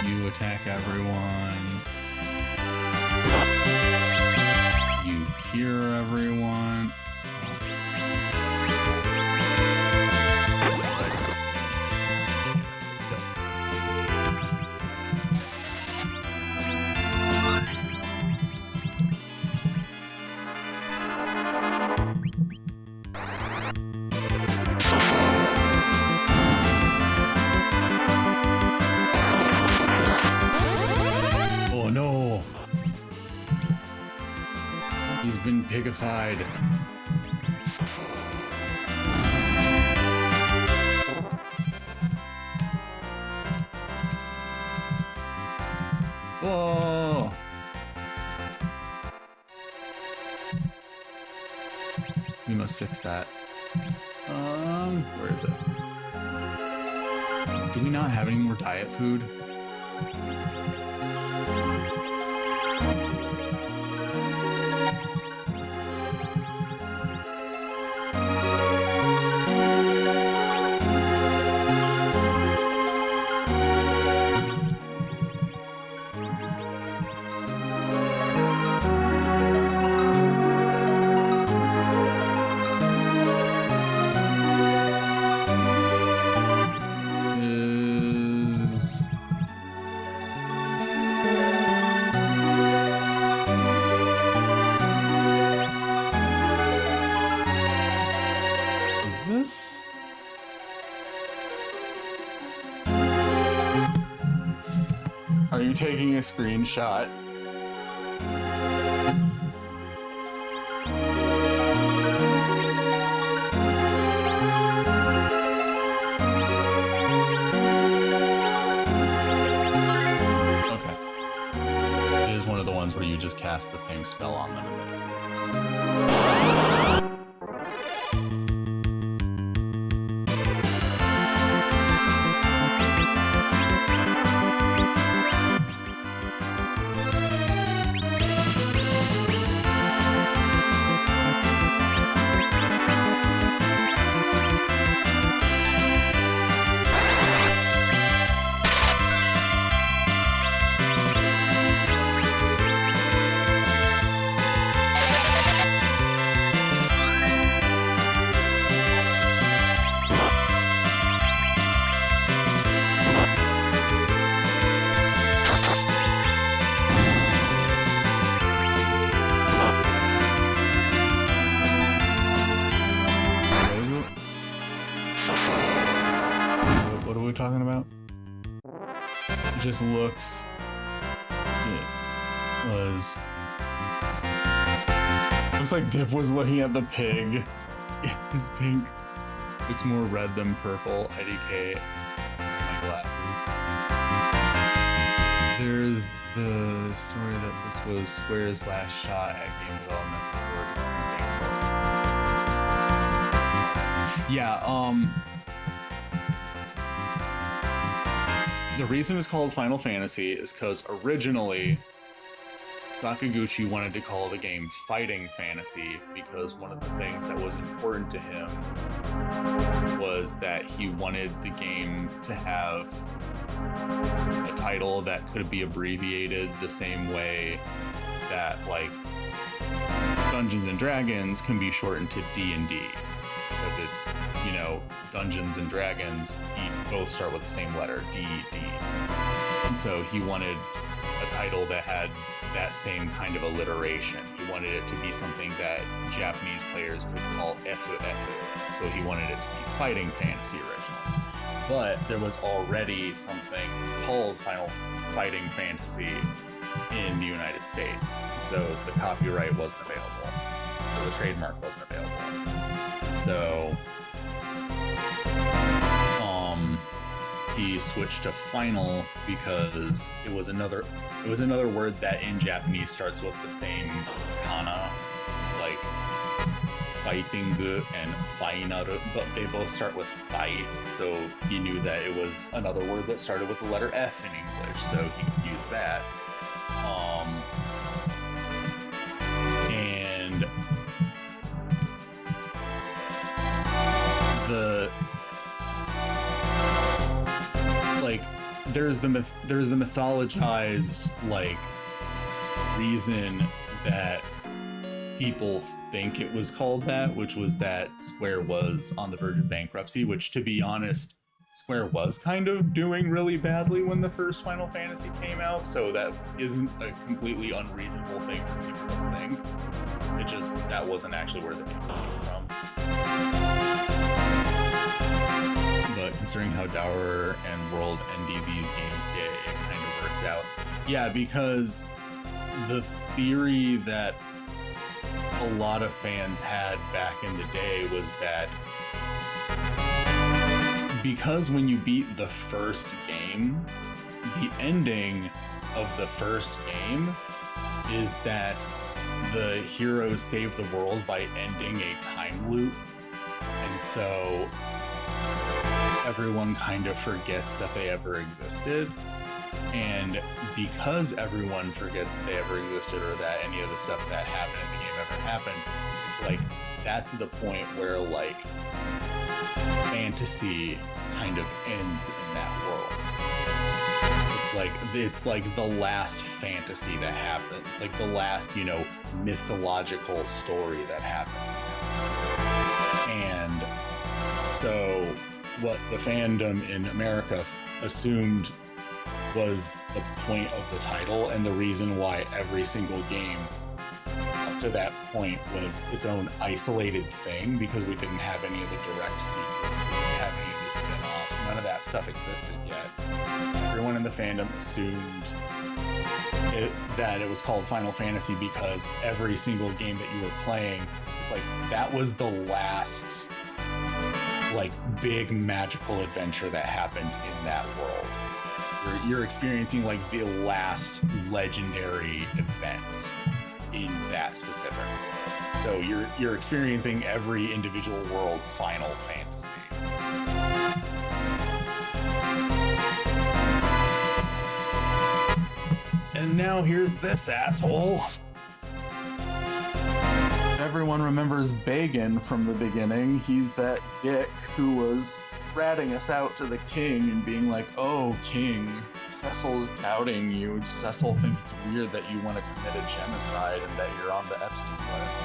You attack everyone. You cure everyone. Oh no! He's been pigified. Whoa! We must fix that. Where is it? Do we not have any more diet food? taking a screenshot. Okay. It is one of the ones where you just cast the same spell on them and then it kills them. What are we talking about? It just looks... It was... Looks like Dip was looking at the pig. His pink looks more red than purple. IDK. My glasses. There's the story that this was Square's last shot at game development before. Yeah, the reason it's called Final Fantasy is because originally Sakaguchi wanted to call the game Fighting Fantasy because one of the things that was important to him was that he wanted the game to have a title that could be abbreviated the same way that, like, Dungeons and Dragons can be shortened to D&D. Because it's, you know, Dungeons and Dragons both start with the same letter, D-D. And so he wanted a title that had that same kind of alliteration. He wanted it to be something that Japanese players could call Efu Efu. So he wanted it to be Fighting Fantasy originally. But there was already something called Fighting Fantasy in the United States. So the copyright wasn't available, or the trademark wasn't available. So he switched to final because it was another word that in Japanese starts with the same kana, like fighting and final, but they both start with fight. So he knew that it was another word that started with the letter F in English, so he could use that. And there's the mythologized, like, reason that people think it was called that, which was that Square was on the verge of bankruptcy, which, to be honest, Square was kind of doing really badly when the first Final Fantasy came out, so that isn't a completely unreasonable thing for people to think. It just, that wasn't actually where the name came from. But considering how dour and world ND these games get, it kind of works out. Yeah, because the theory that a lot of fans had back in the day was that because when you beat the first game, the ending of the first game is that the heroes save the world by ending a time loop. And so everyone kind of forgets that they ever existed. And because everyone forgets they ever existed, or that any of the stuff that happened in the game ever happened, it's like that's the point where, like, fantasy kind of ends in that world. It's like the last fantasy that happens. It's like the last, you know, mythological story that happens. And so what the fandom in America assumed was the point of the title and the reason why every single game up up to that point was its own isolated thing because we didn't have any of the direct sequels, we didn't have any of the spin-offs, none of that stuff existed yet. Everyone in the fandom assumed that it was called Final Fantasy because every single game that you were playing, it's like that was the last like big magical adventure that happened in that world. You're experiencing like the last legendary event in that specific world. So you're experiencing every individual world's Final Fantasy. And now here's this asshole. Everyone remembers Bagan from the beginning. He's that dick who was ratting us out to the king and being like, oh, king, Cecil's doubting you. Cecil thinks it's weird that you want to commit a genocide and that you're on the Epstein list.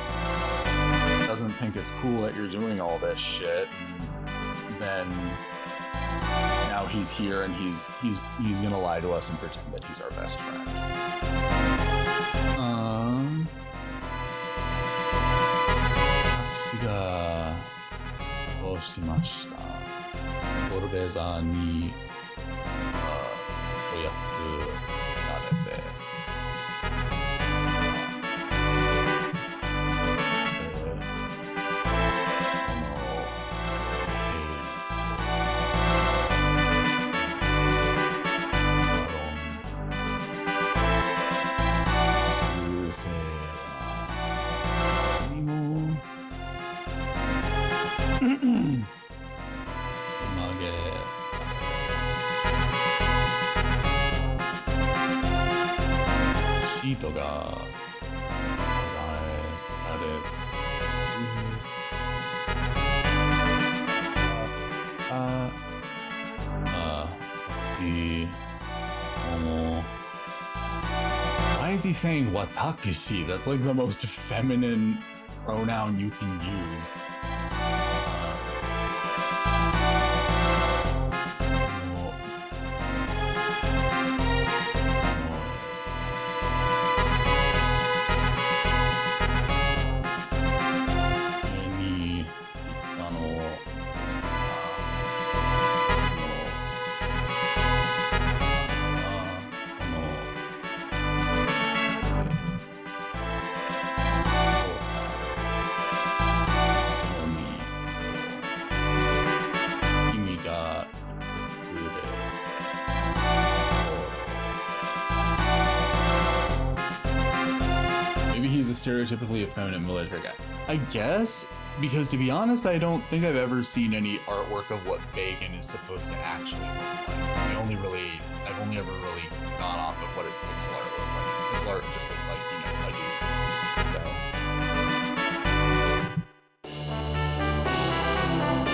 He doesn't think it's cool that you're doing all this shit. And then now he's here and he's gonna lie to us and pretend that he's our best friend.ゴルベザーにおやつ食べてシートがWhy is he saying watakushi? That's like the most feminine pronoun you can use. Stereotypically effeminate military guy, I guess, because to be honest, I don't think I've ever seen any artwork of what Bagan is supposed to actually look like. I've only ever really gone off of what his pixel art looks like. Pixel art just looks like, you know, a dude. So,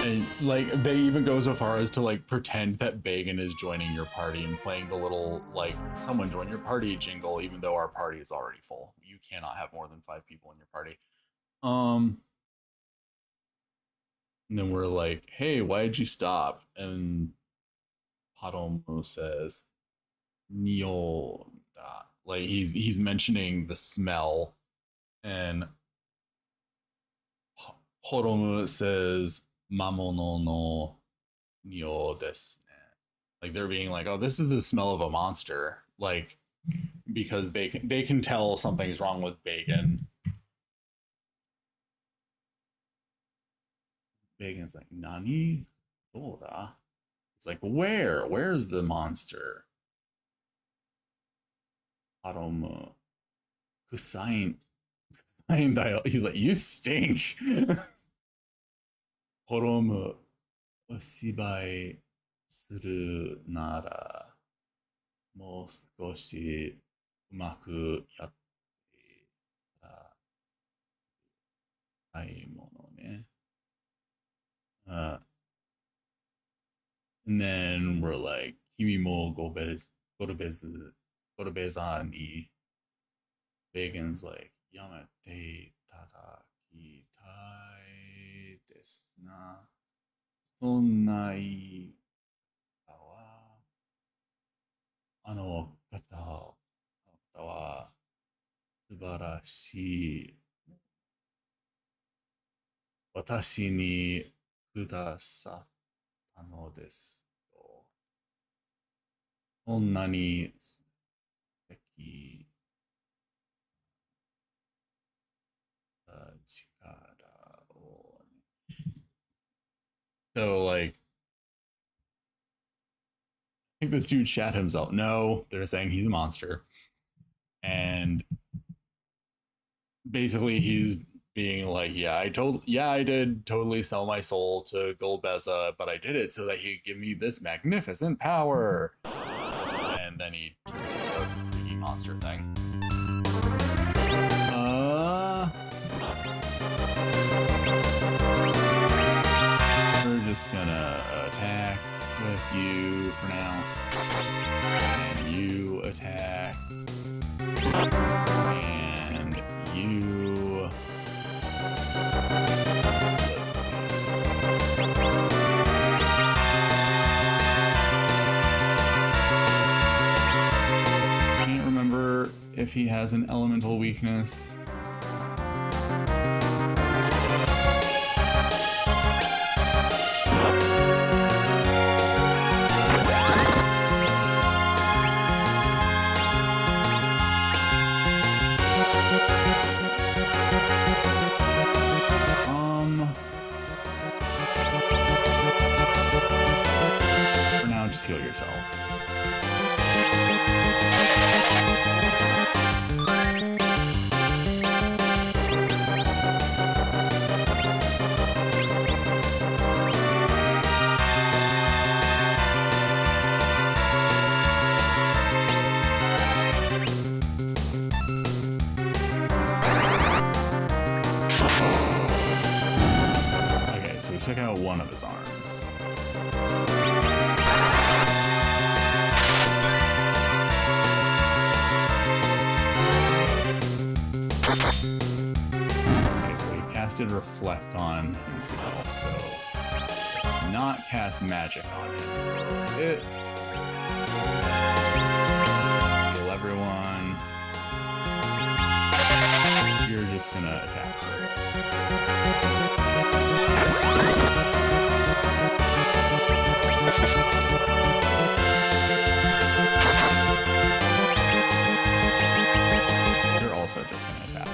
and like they even go so far as to like pretend that Bagan is joining your party and playing the little like someone join your party jingle, even though our party is already full. You cannot have more than 5 people in your party. And then we're like, hey, why did you stop? And Harumo says, Nio da. Like he's mentioning the smell. And Harumo says, Mamono no nio desu ne. Like they're being like, oh, this is the smell of a monster. Like, because they can tell something's wrong with Bagan. Bagan's like, Nani? Doda? It's like, where's the monster? Harumo Kusain dial. He's like, you stink. Harumo Oshibai suru nara もう少しうまくやってたいものね。And then we're like, 君もゴルベザに Bagan's like, やめていただきたいですな。そんな言い方はあの方は素晴らしい Watashi ni kudasatta no desu to. Onna ni suteki chikara o. So, like, I think this dude shat himself. No, they're saying he's a monster. And basically he's being like, I did totally sell my soul to Golbeza, but I did it so that he'd give me this magnificent power. And then he took a freaky monster thing. We're just gonna attack with you for now. And you attack. And you... Let's see. I can't remember if he has an elemental weakness. For now, just heal yourself. Okay, so we took out one of his arms. Casted Reflect on himself, so let's not cast magic on him. It heal everyone. You're just gonna attack her. You're also just gonna attack her.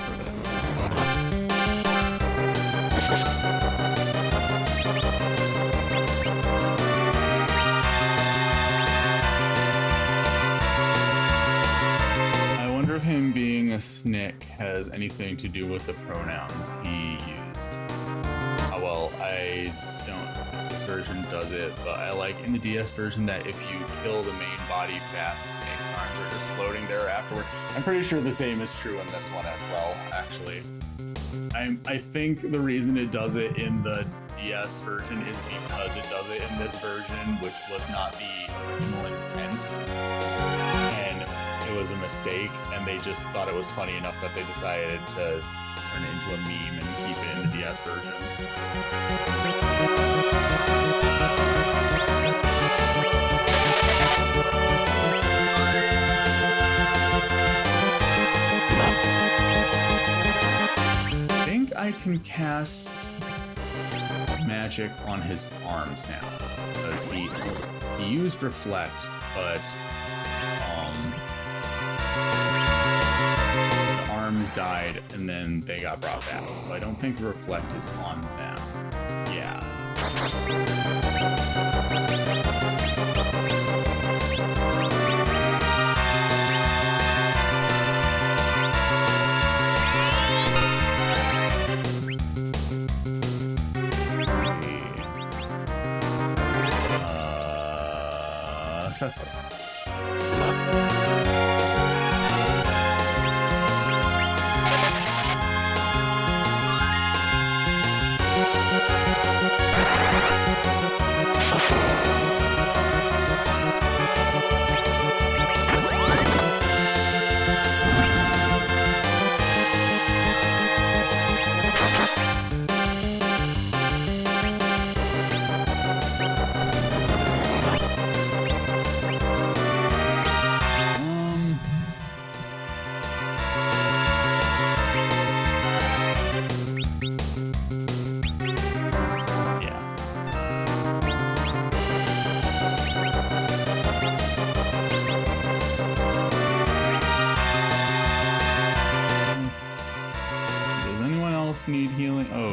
I wonder if him being a Snick has anything to do with the pronouns he used. Well, I don't know if this version does it, but I like in the DS version that if you kill the main body fast, the snake's arms are just floating there afterwards. I'm pretty sure the same is true in this one as well, actually. I think the reason it does it in the DS version is because it does it in this version, which was not the original intent. And it was a mistake, and they just thought it was funny enough that they decided to turn it into a meme and keep it in the DS version. I can cast magic on his arms now because he used Reflect, but the arms died and then they got brought back. So I don't think Reflect is on them. Yeah. Cecily.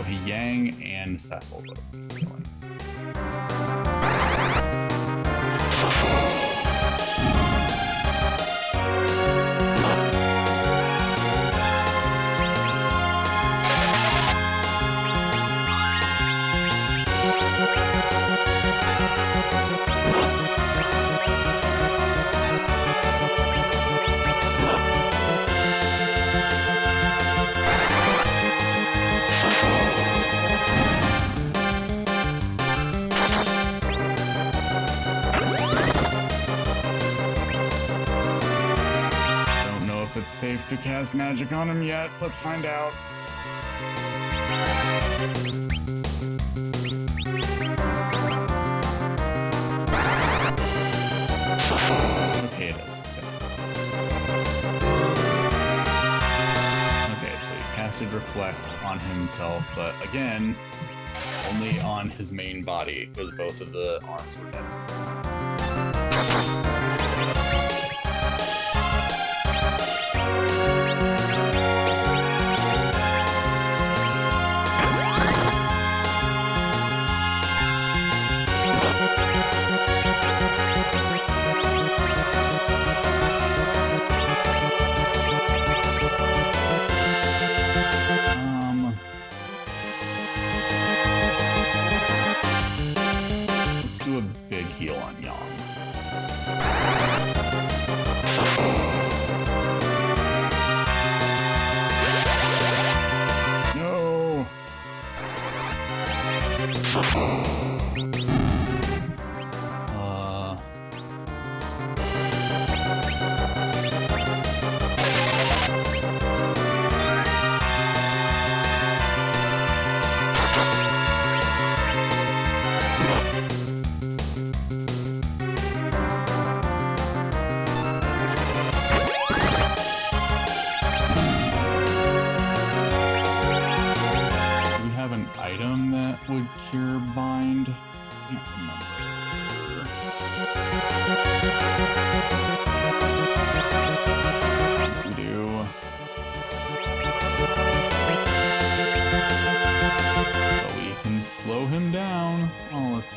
So Yang and Cecil both need healings. It's safe to cast magic on him yet. Let's find out. Okay, it is. Okay, so he casted Reflect on himself, but again, only on his main body, because both of the arms were dead. Heal on Yang. No. Item that would cure bind. I can't remember. We do. But we can slow him down. Oh, let's.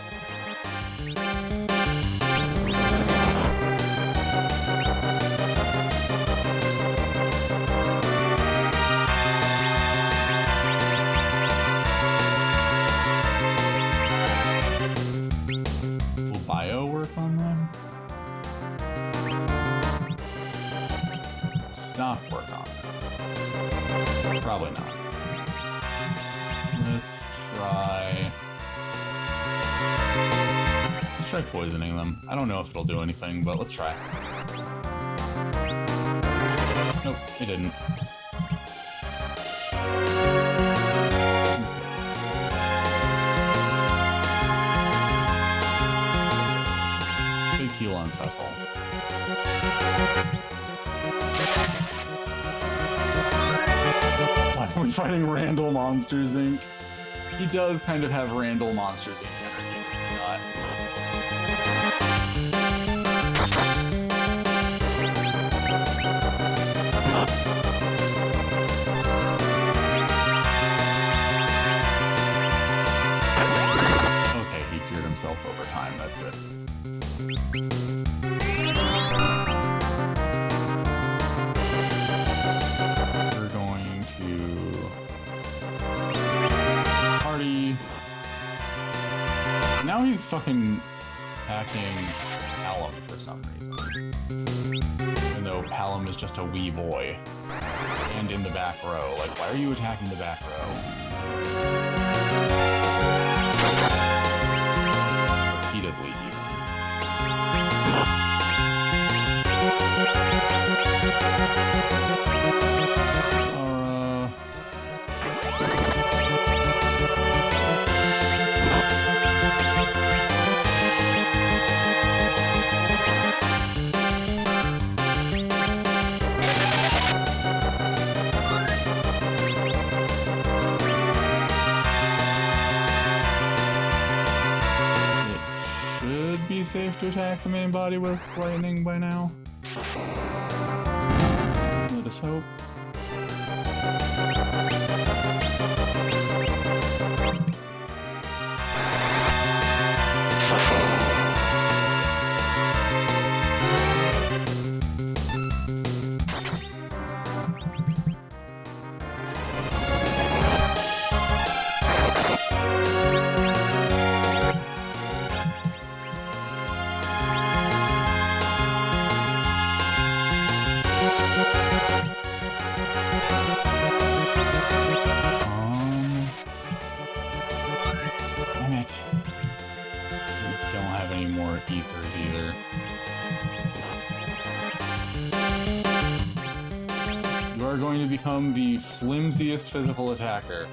Bio work on them? Stop work on them. Probably not. Let's try poisoning them. I don't know if it'll do anything, but let's try. Nope, it didn't. Heal on Cecil. Why are we fighting Randall Monsters Inc? He does kind of have Randall Monsters Inc energy, does he not? Okay, he cured himself over time, that's good. We're going to party. Now he's fucking attacking Palom for some reason. Even though Palom is just a wee boy. And in the back row. Like, why are you attacking the back row? Repeatedly, even. It should be safe to attack the main body with lightning by now. Let us hope. it. We don't have any more ethers either. You are going to become the flimsiest physical attacker.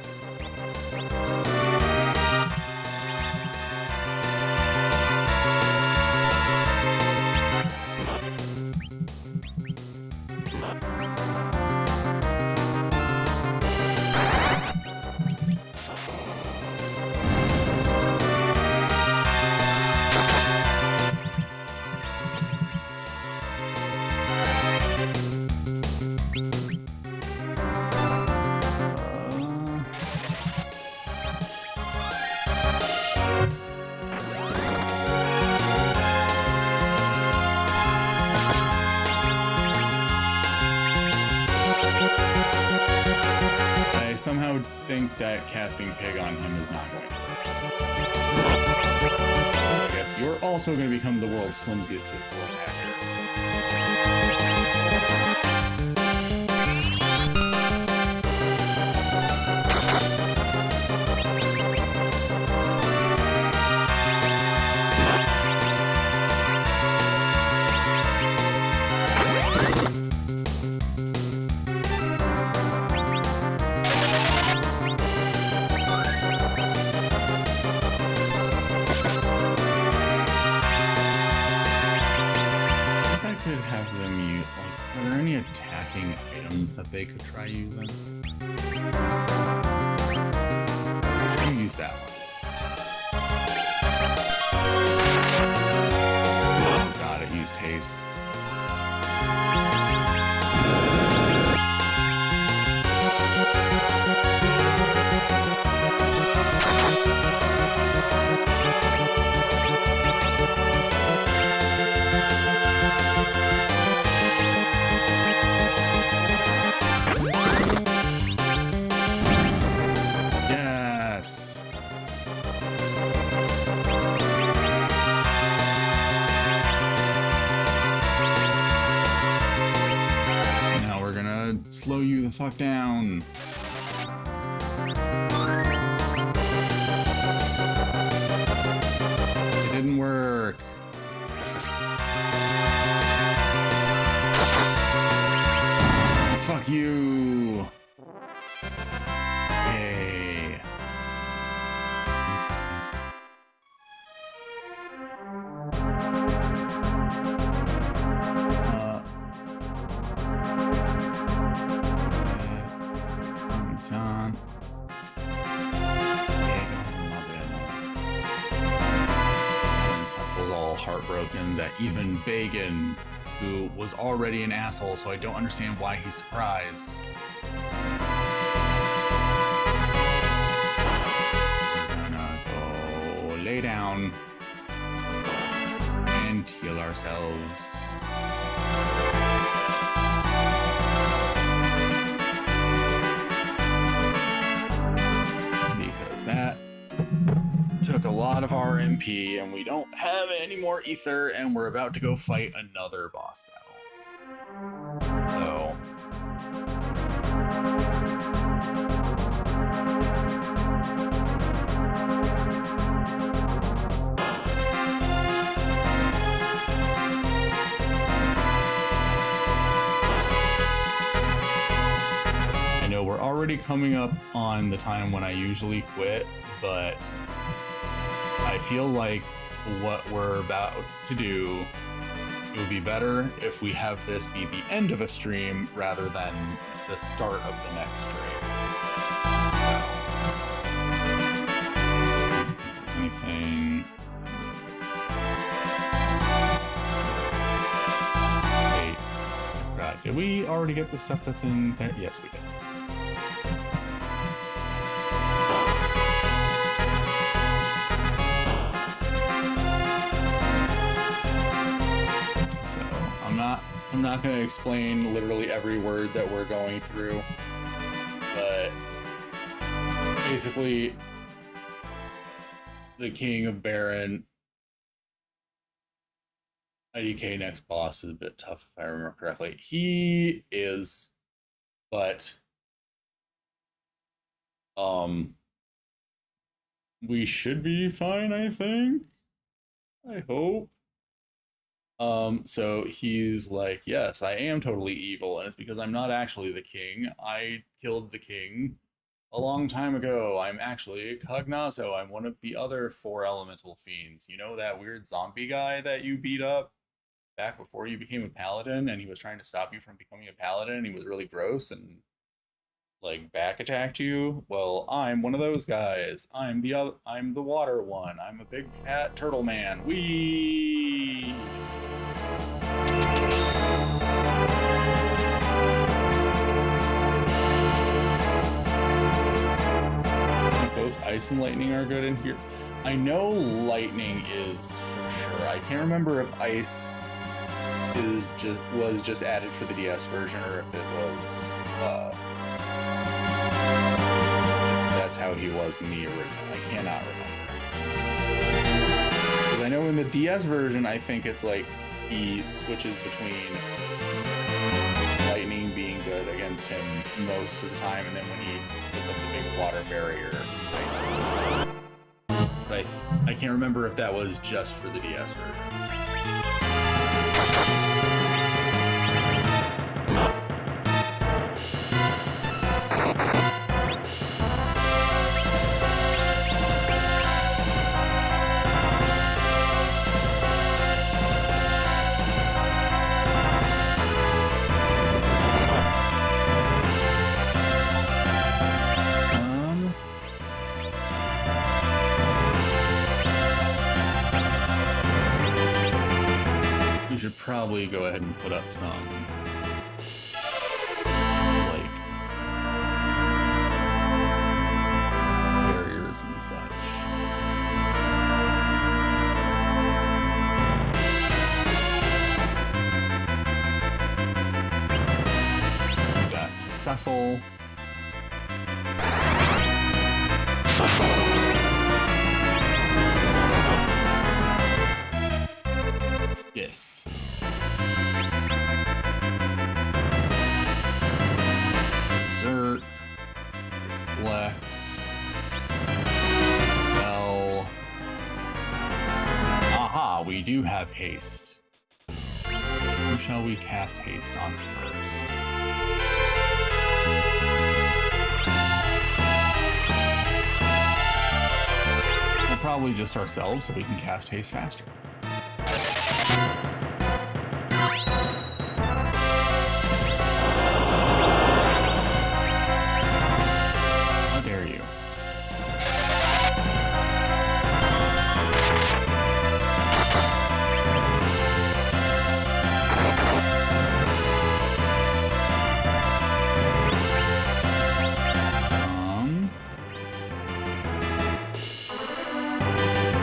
I somehow think that casting Pig on him is not going to work. I guess you're also going to become the world's flimsiest physical attacker. That they could try using. I'll use that one. Oh god, it used haste. Slow you the fuck down. It didn't work. Fuck you. Yay. On. Cecil's all heartbroken that even Bagan, who was already an asshole, so I don't understand why he's surprised. We're gonna go lay down and heal ourselves. That took a lot of our MP, and we don't have any more ether, and we're about to go fight another boss battle. So we're already coming up on the time when I usually quit, but I feel like what we're about to do, it would be better if we have this be the end of a stream rather than the start of the next stream. So, anything? Wait, God, did we already get the stuff that's in there? Yes, we did. I'm not going to explain literally every word that we're going through, but basically, the King of Baron, IDK next boss is a bit tough if I remember correctly. He is, but we should be fine, I think. I hope. So he's like, yes, I am totally evil, and it's because I'm not actually the king. I killed the king a long time ago. I'm actually Cognazo. I'm one of the other four elemental fiends. You know that weird zombie guy that you beat up back before you became a paladin, and he was trying to stop you from becoming a paladin, and he was really gross and like back attacked you? Well, I'm one of those guys. I'm the water one. I'm a big fat turtle man. Wee! Both ice and lightning are good in here. I know lightning is for sure. I can't remember if ice was just added for the DS version or if it was that's how he was in the original. I cannot remember. Because I know in the DS version, I think it's like he switches between lightning being good against him most of the time, and then when he puts up the big water barrier, ice. But I can't remember if that was just for the DS version. Probably go ahead and put up some like barriers and such. Got Cecil. Yes. Reflect. Well. Aha, we do have haste. Who shall we cast haste on first? Well, probably just ourselves so we can cast haste faster.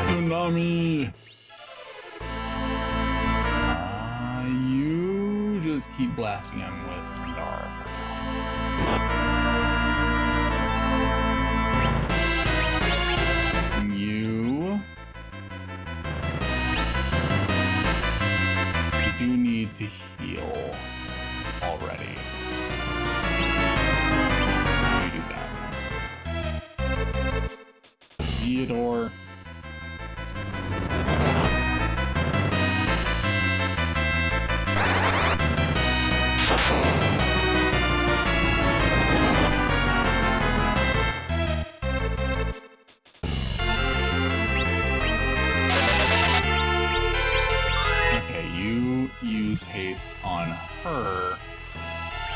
Tsunami! You just keep blasting him with Dara for now. You do need to heal already. You do that. Theodore. Haste on her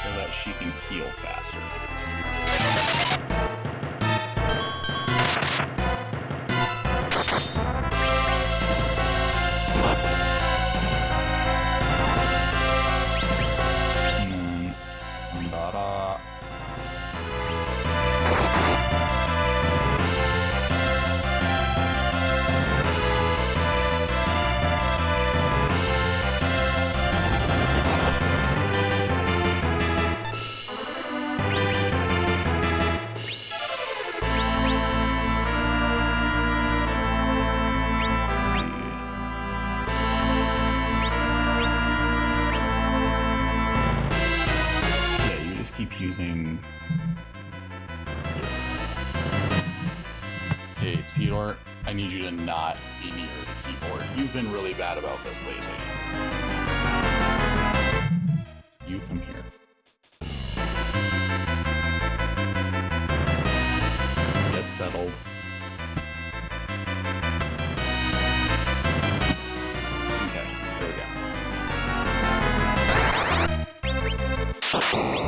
so that she can heal faster. And then Sandara. Using Gregor, I need you to not be near the keyboard. You've been really bad about this lately. You come here. Get settled. Okay, there we go.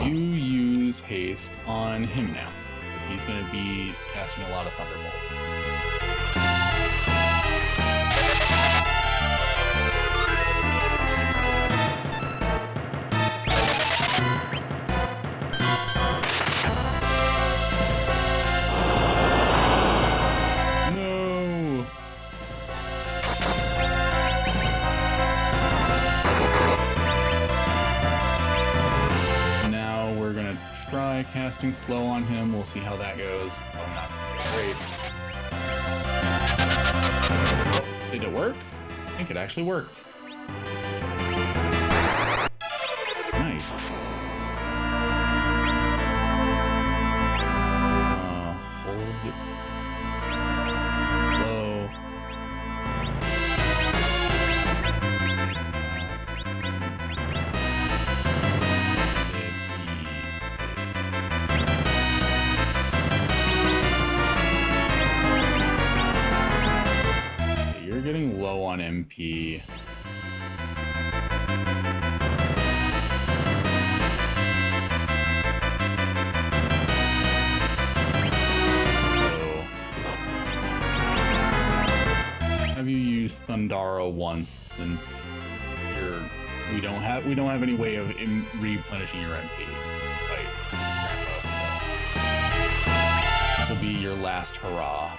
You use haste on him now, because he's going to be casting a lot of thunderbolts. Casting slow on him. We'll see how that goes. Oh, not great. Did it work? I think it actually worked. Nice. Hold it low. Getting low on MP. So, have you used Thundara once, since we don't have any way of replenishing your MP. Despite Grandpa, so this will be your last hurrah.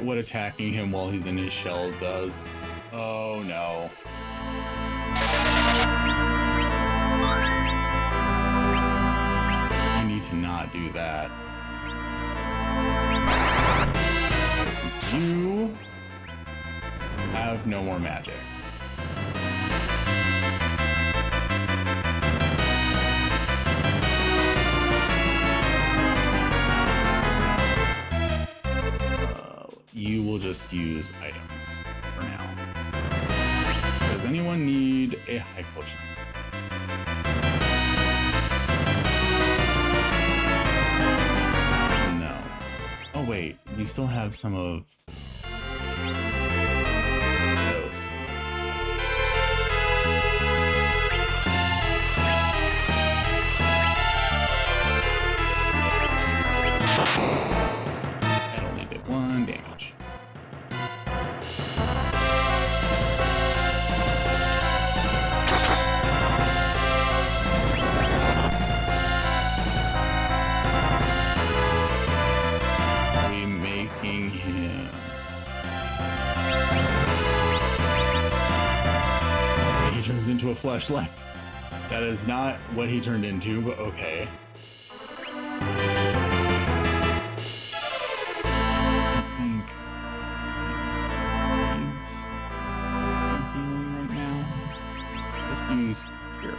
What attacking him while he's in his shell does. Oh no. I need to not do that. Since you have no more magic. You will just use items for now. Does anyone need a high potion? No. Oh wait, we still have some of those. That only did 1 damage. Into a fleshlight. That is not what he turned into, but okay. I think he needs healing right now. Just use Cure.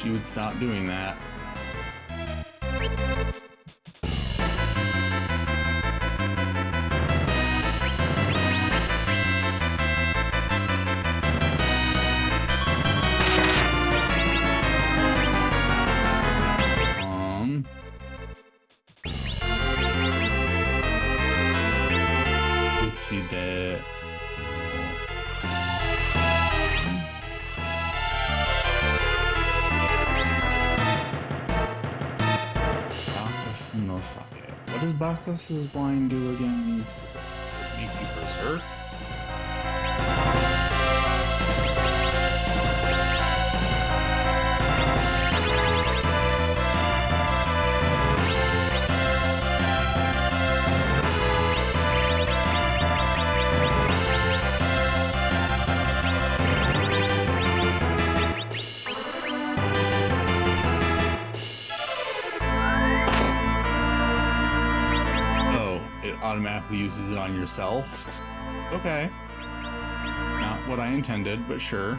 You would stop doing that. Oopsie dead. What does Bacchus's blind do again? Does it make you berserk? automatically uses it on yourself. Okay. Not what I intended, but sure.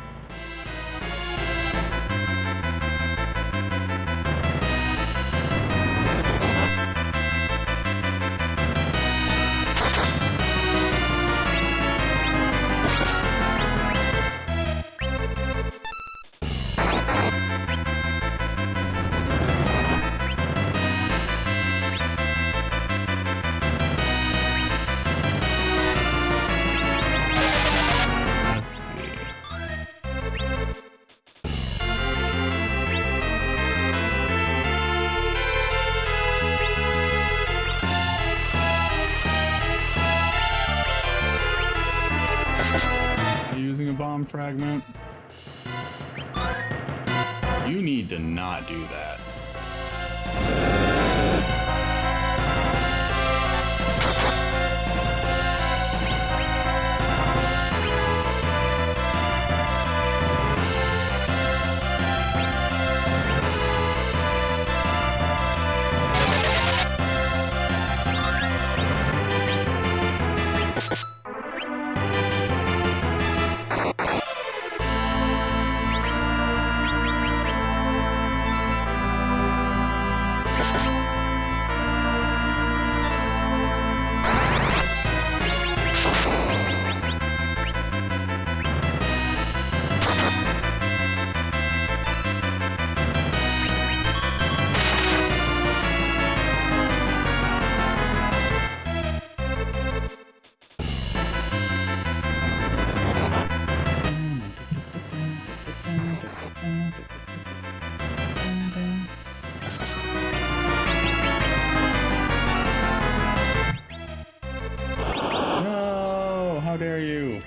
Fragment. You need to not do that. No, how dare you?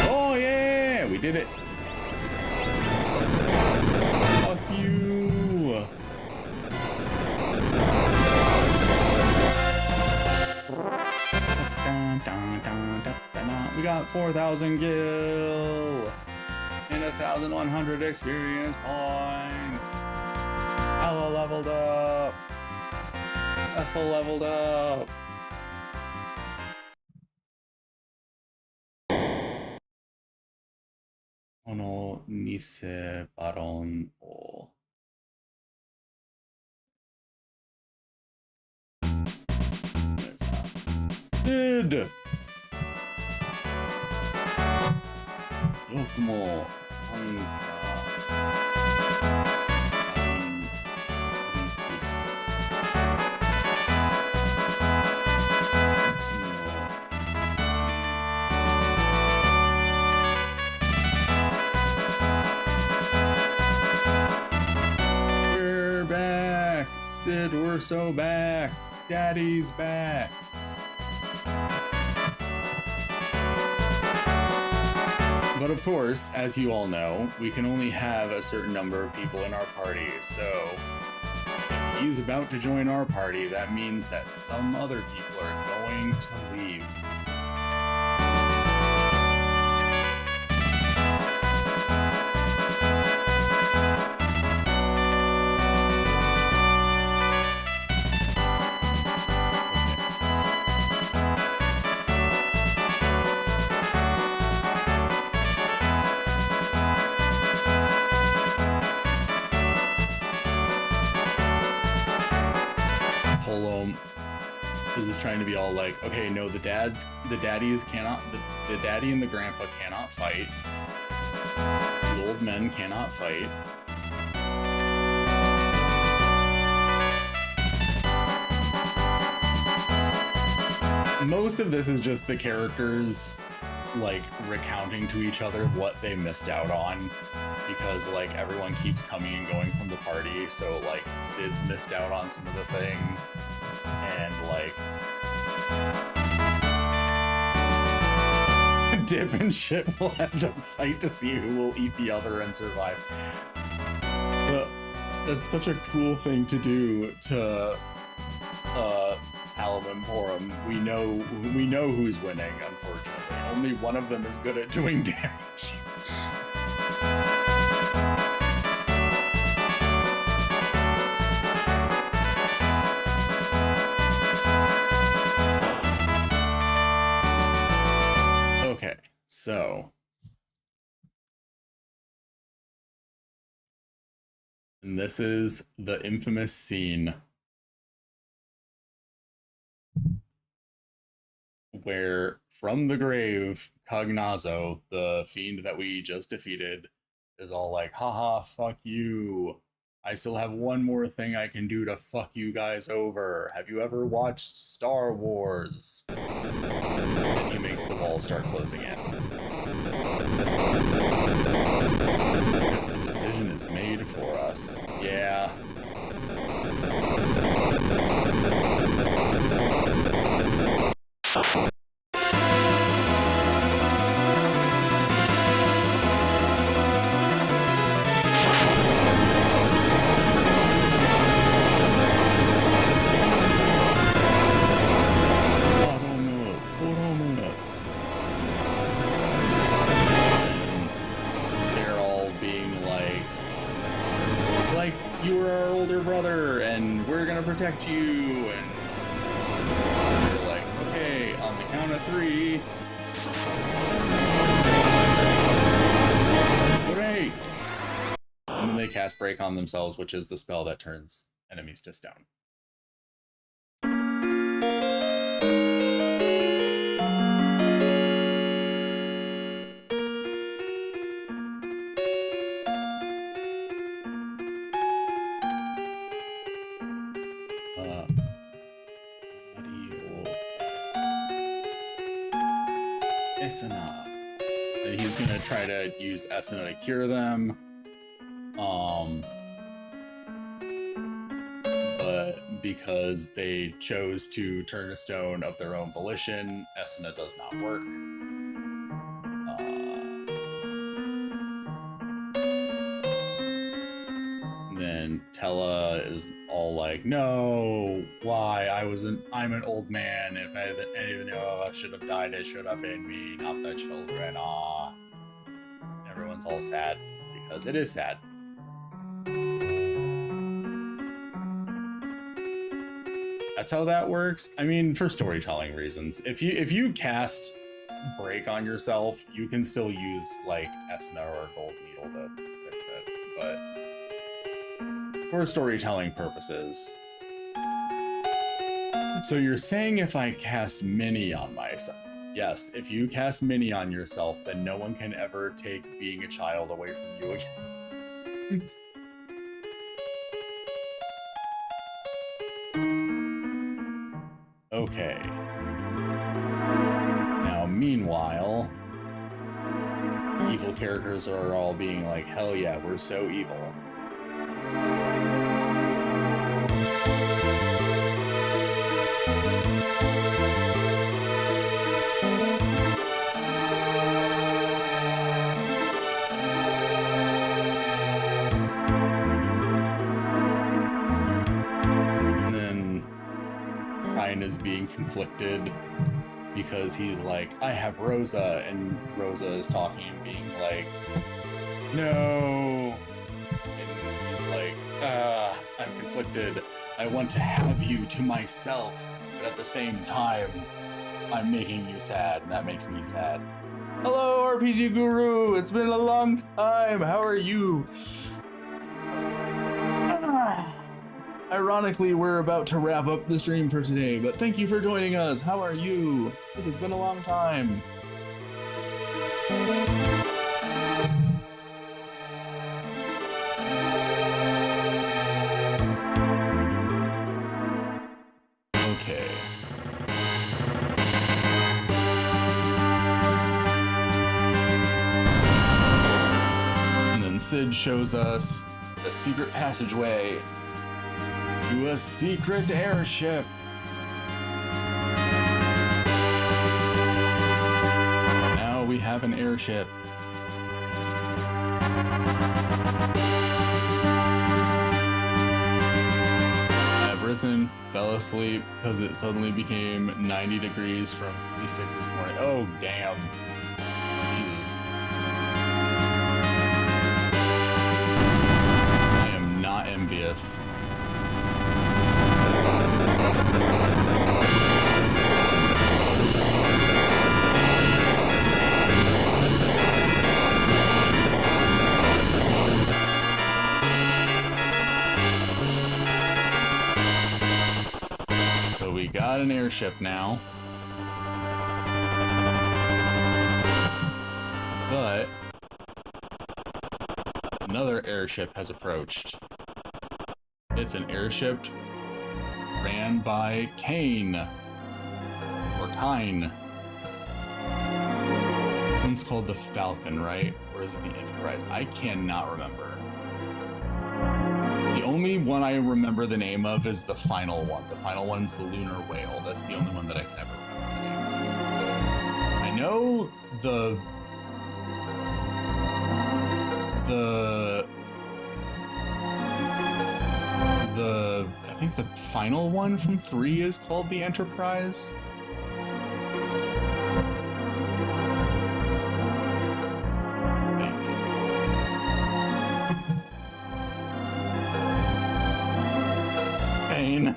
Oh yeah, we did it. Fuck you. We got 4,000 gil and 1,100 experience points. Ella leveled up. Cecil leveled up. Ono Nise Baron o. Sid! Yokumo Anka. We're back! Sid, we're so back! Daddy's back! But of course, as you all know, we can only have a certain number of people in our party, so if he's about to join our party, that means that some other people are going to leave. This is trying to be all like, okay, no, the daddy and the grandpa cannot fight. The old men cannot fight. Most of this is just the characters like recounting to each other what they missed out on, because like everyone keeps coming and going from the party, so like Sid's missed out on some of the things, and like Dip and Shit will have to fight to see who will eat the other and survive. But that's such a cool thing to do to Alum and Porum. We know who's winning, unfortunately. Only one of them is good at doing damage. So, and this is the infamous scene where from the grave, Cognazzo, the fiend that we just defeated, is all like, haha, fuck you. I still have one more thing I can do to fuck you guys over. Have you ever watched Star Wars? And he makes the wall start closing in. The decision is made for us. Yeah. They're all being like, it's like you were our older brother and we're gonna protect you, and they're like, okay, on the count of 3. Hooray! And then they cast Break on themselves, which is the spell that turns enemies to stone. Esuna. And he's gonna try to use Esuna to cure them. But because they chose to turn a stone of their own volition, Esuna does not work. Then Tella is all like, no, why? I'm an old man. If anyone should have died, it should have been me, not the children. Aw. Everyone's all sad because it is sad. That's how that works. I mean, for storytelling reasons. If you cast Break on yourself, you can still use like Esuna or Gold Needle to fix it, but for storytelling purposes. So you're saying if I cast Mini on myself? Yes, if you cast Mini on yourself, then no one can ever take being a child away from you again. Okay. Now, meanwhile, evil characters are all being like, hell yeah, we're so evil. Is being conflicted because he's like, I have Rosa, and Rosa is talking and being like, no, and he's like, I'm conflicted. I want to have you to myself, but at the same time, I'm making you sad, and that makes me sad. Hello, RPG Guru. It's been a long time. How are you? Ironically, we're about to wrap up the stream for today, but thank you for joining us. How are you? It has been a long time. Okay. And then Sid shows us the secret passageway to a secret airship. Now we have an airship. I've risen, fell asleep because it suddenly became 90 degrees from 56 this morning. Oh, damn. Jesus. I am not envious. an airship now. But another airship has approached. It's an airship ran by Kane. Or Kine. This one's called the Falcon, right? Or is it the Enterprise? I cannot remember. The only one I remember the name of is the final one. The final one's the Lunar Whale. That's the only one that I can ever remember. I know I think the final one from 3 is called the Enterprise. Pain.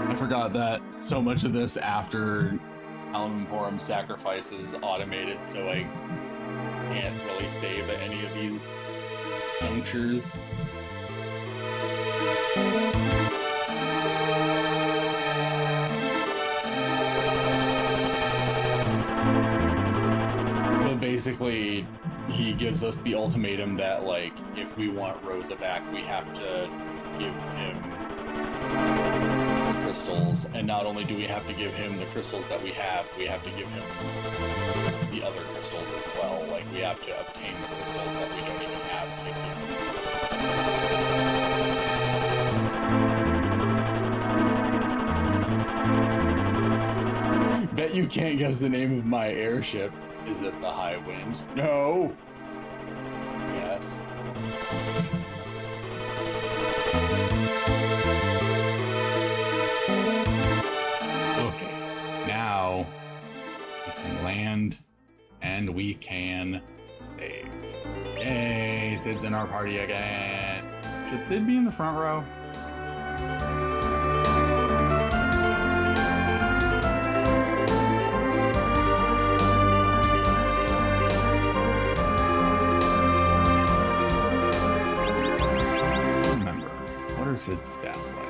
I forgot that so much of this after Alan Porum sacrifice is automated, so I can't really save at any of these junctures. But basically, he gives us the ultimatum that, like, if we want Rosa back, we have to give him crystals, and not only do we have to give him the crystals that we have to give him the other crystals as well. Like, we have to obtain the crystals that we don't even have to give. Bet you can't guess the name of my airship. Is it the High Wind? No! Yes. Now we can land and we can save. Yay, Sid's in our party again. Should Sid be in the front row? Remember, what are Sid's stats like?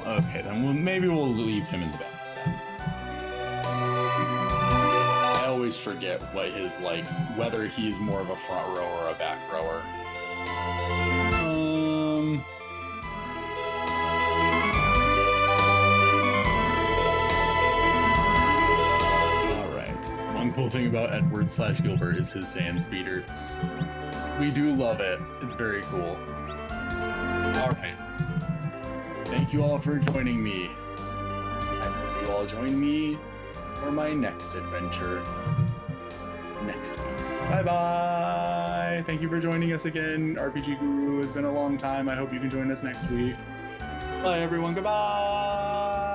Okay, then maybe we'll leave him in the back. I always forget what his, like, whether he's more of a front rower or a back rower. Alright. One cool thing about Edward/Gilbert is his sand speeder. We do love it. It's very cool. Alright. Thank you all for joining me. I hope you all join me for my next adventure next week. Bye-bye! Thank you for joining us again, RPG Guru. It's been a long time. I hope you can join us next week. Bye, everyone. Goodbye!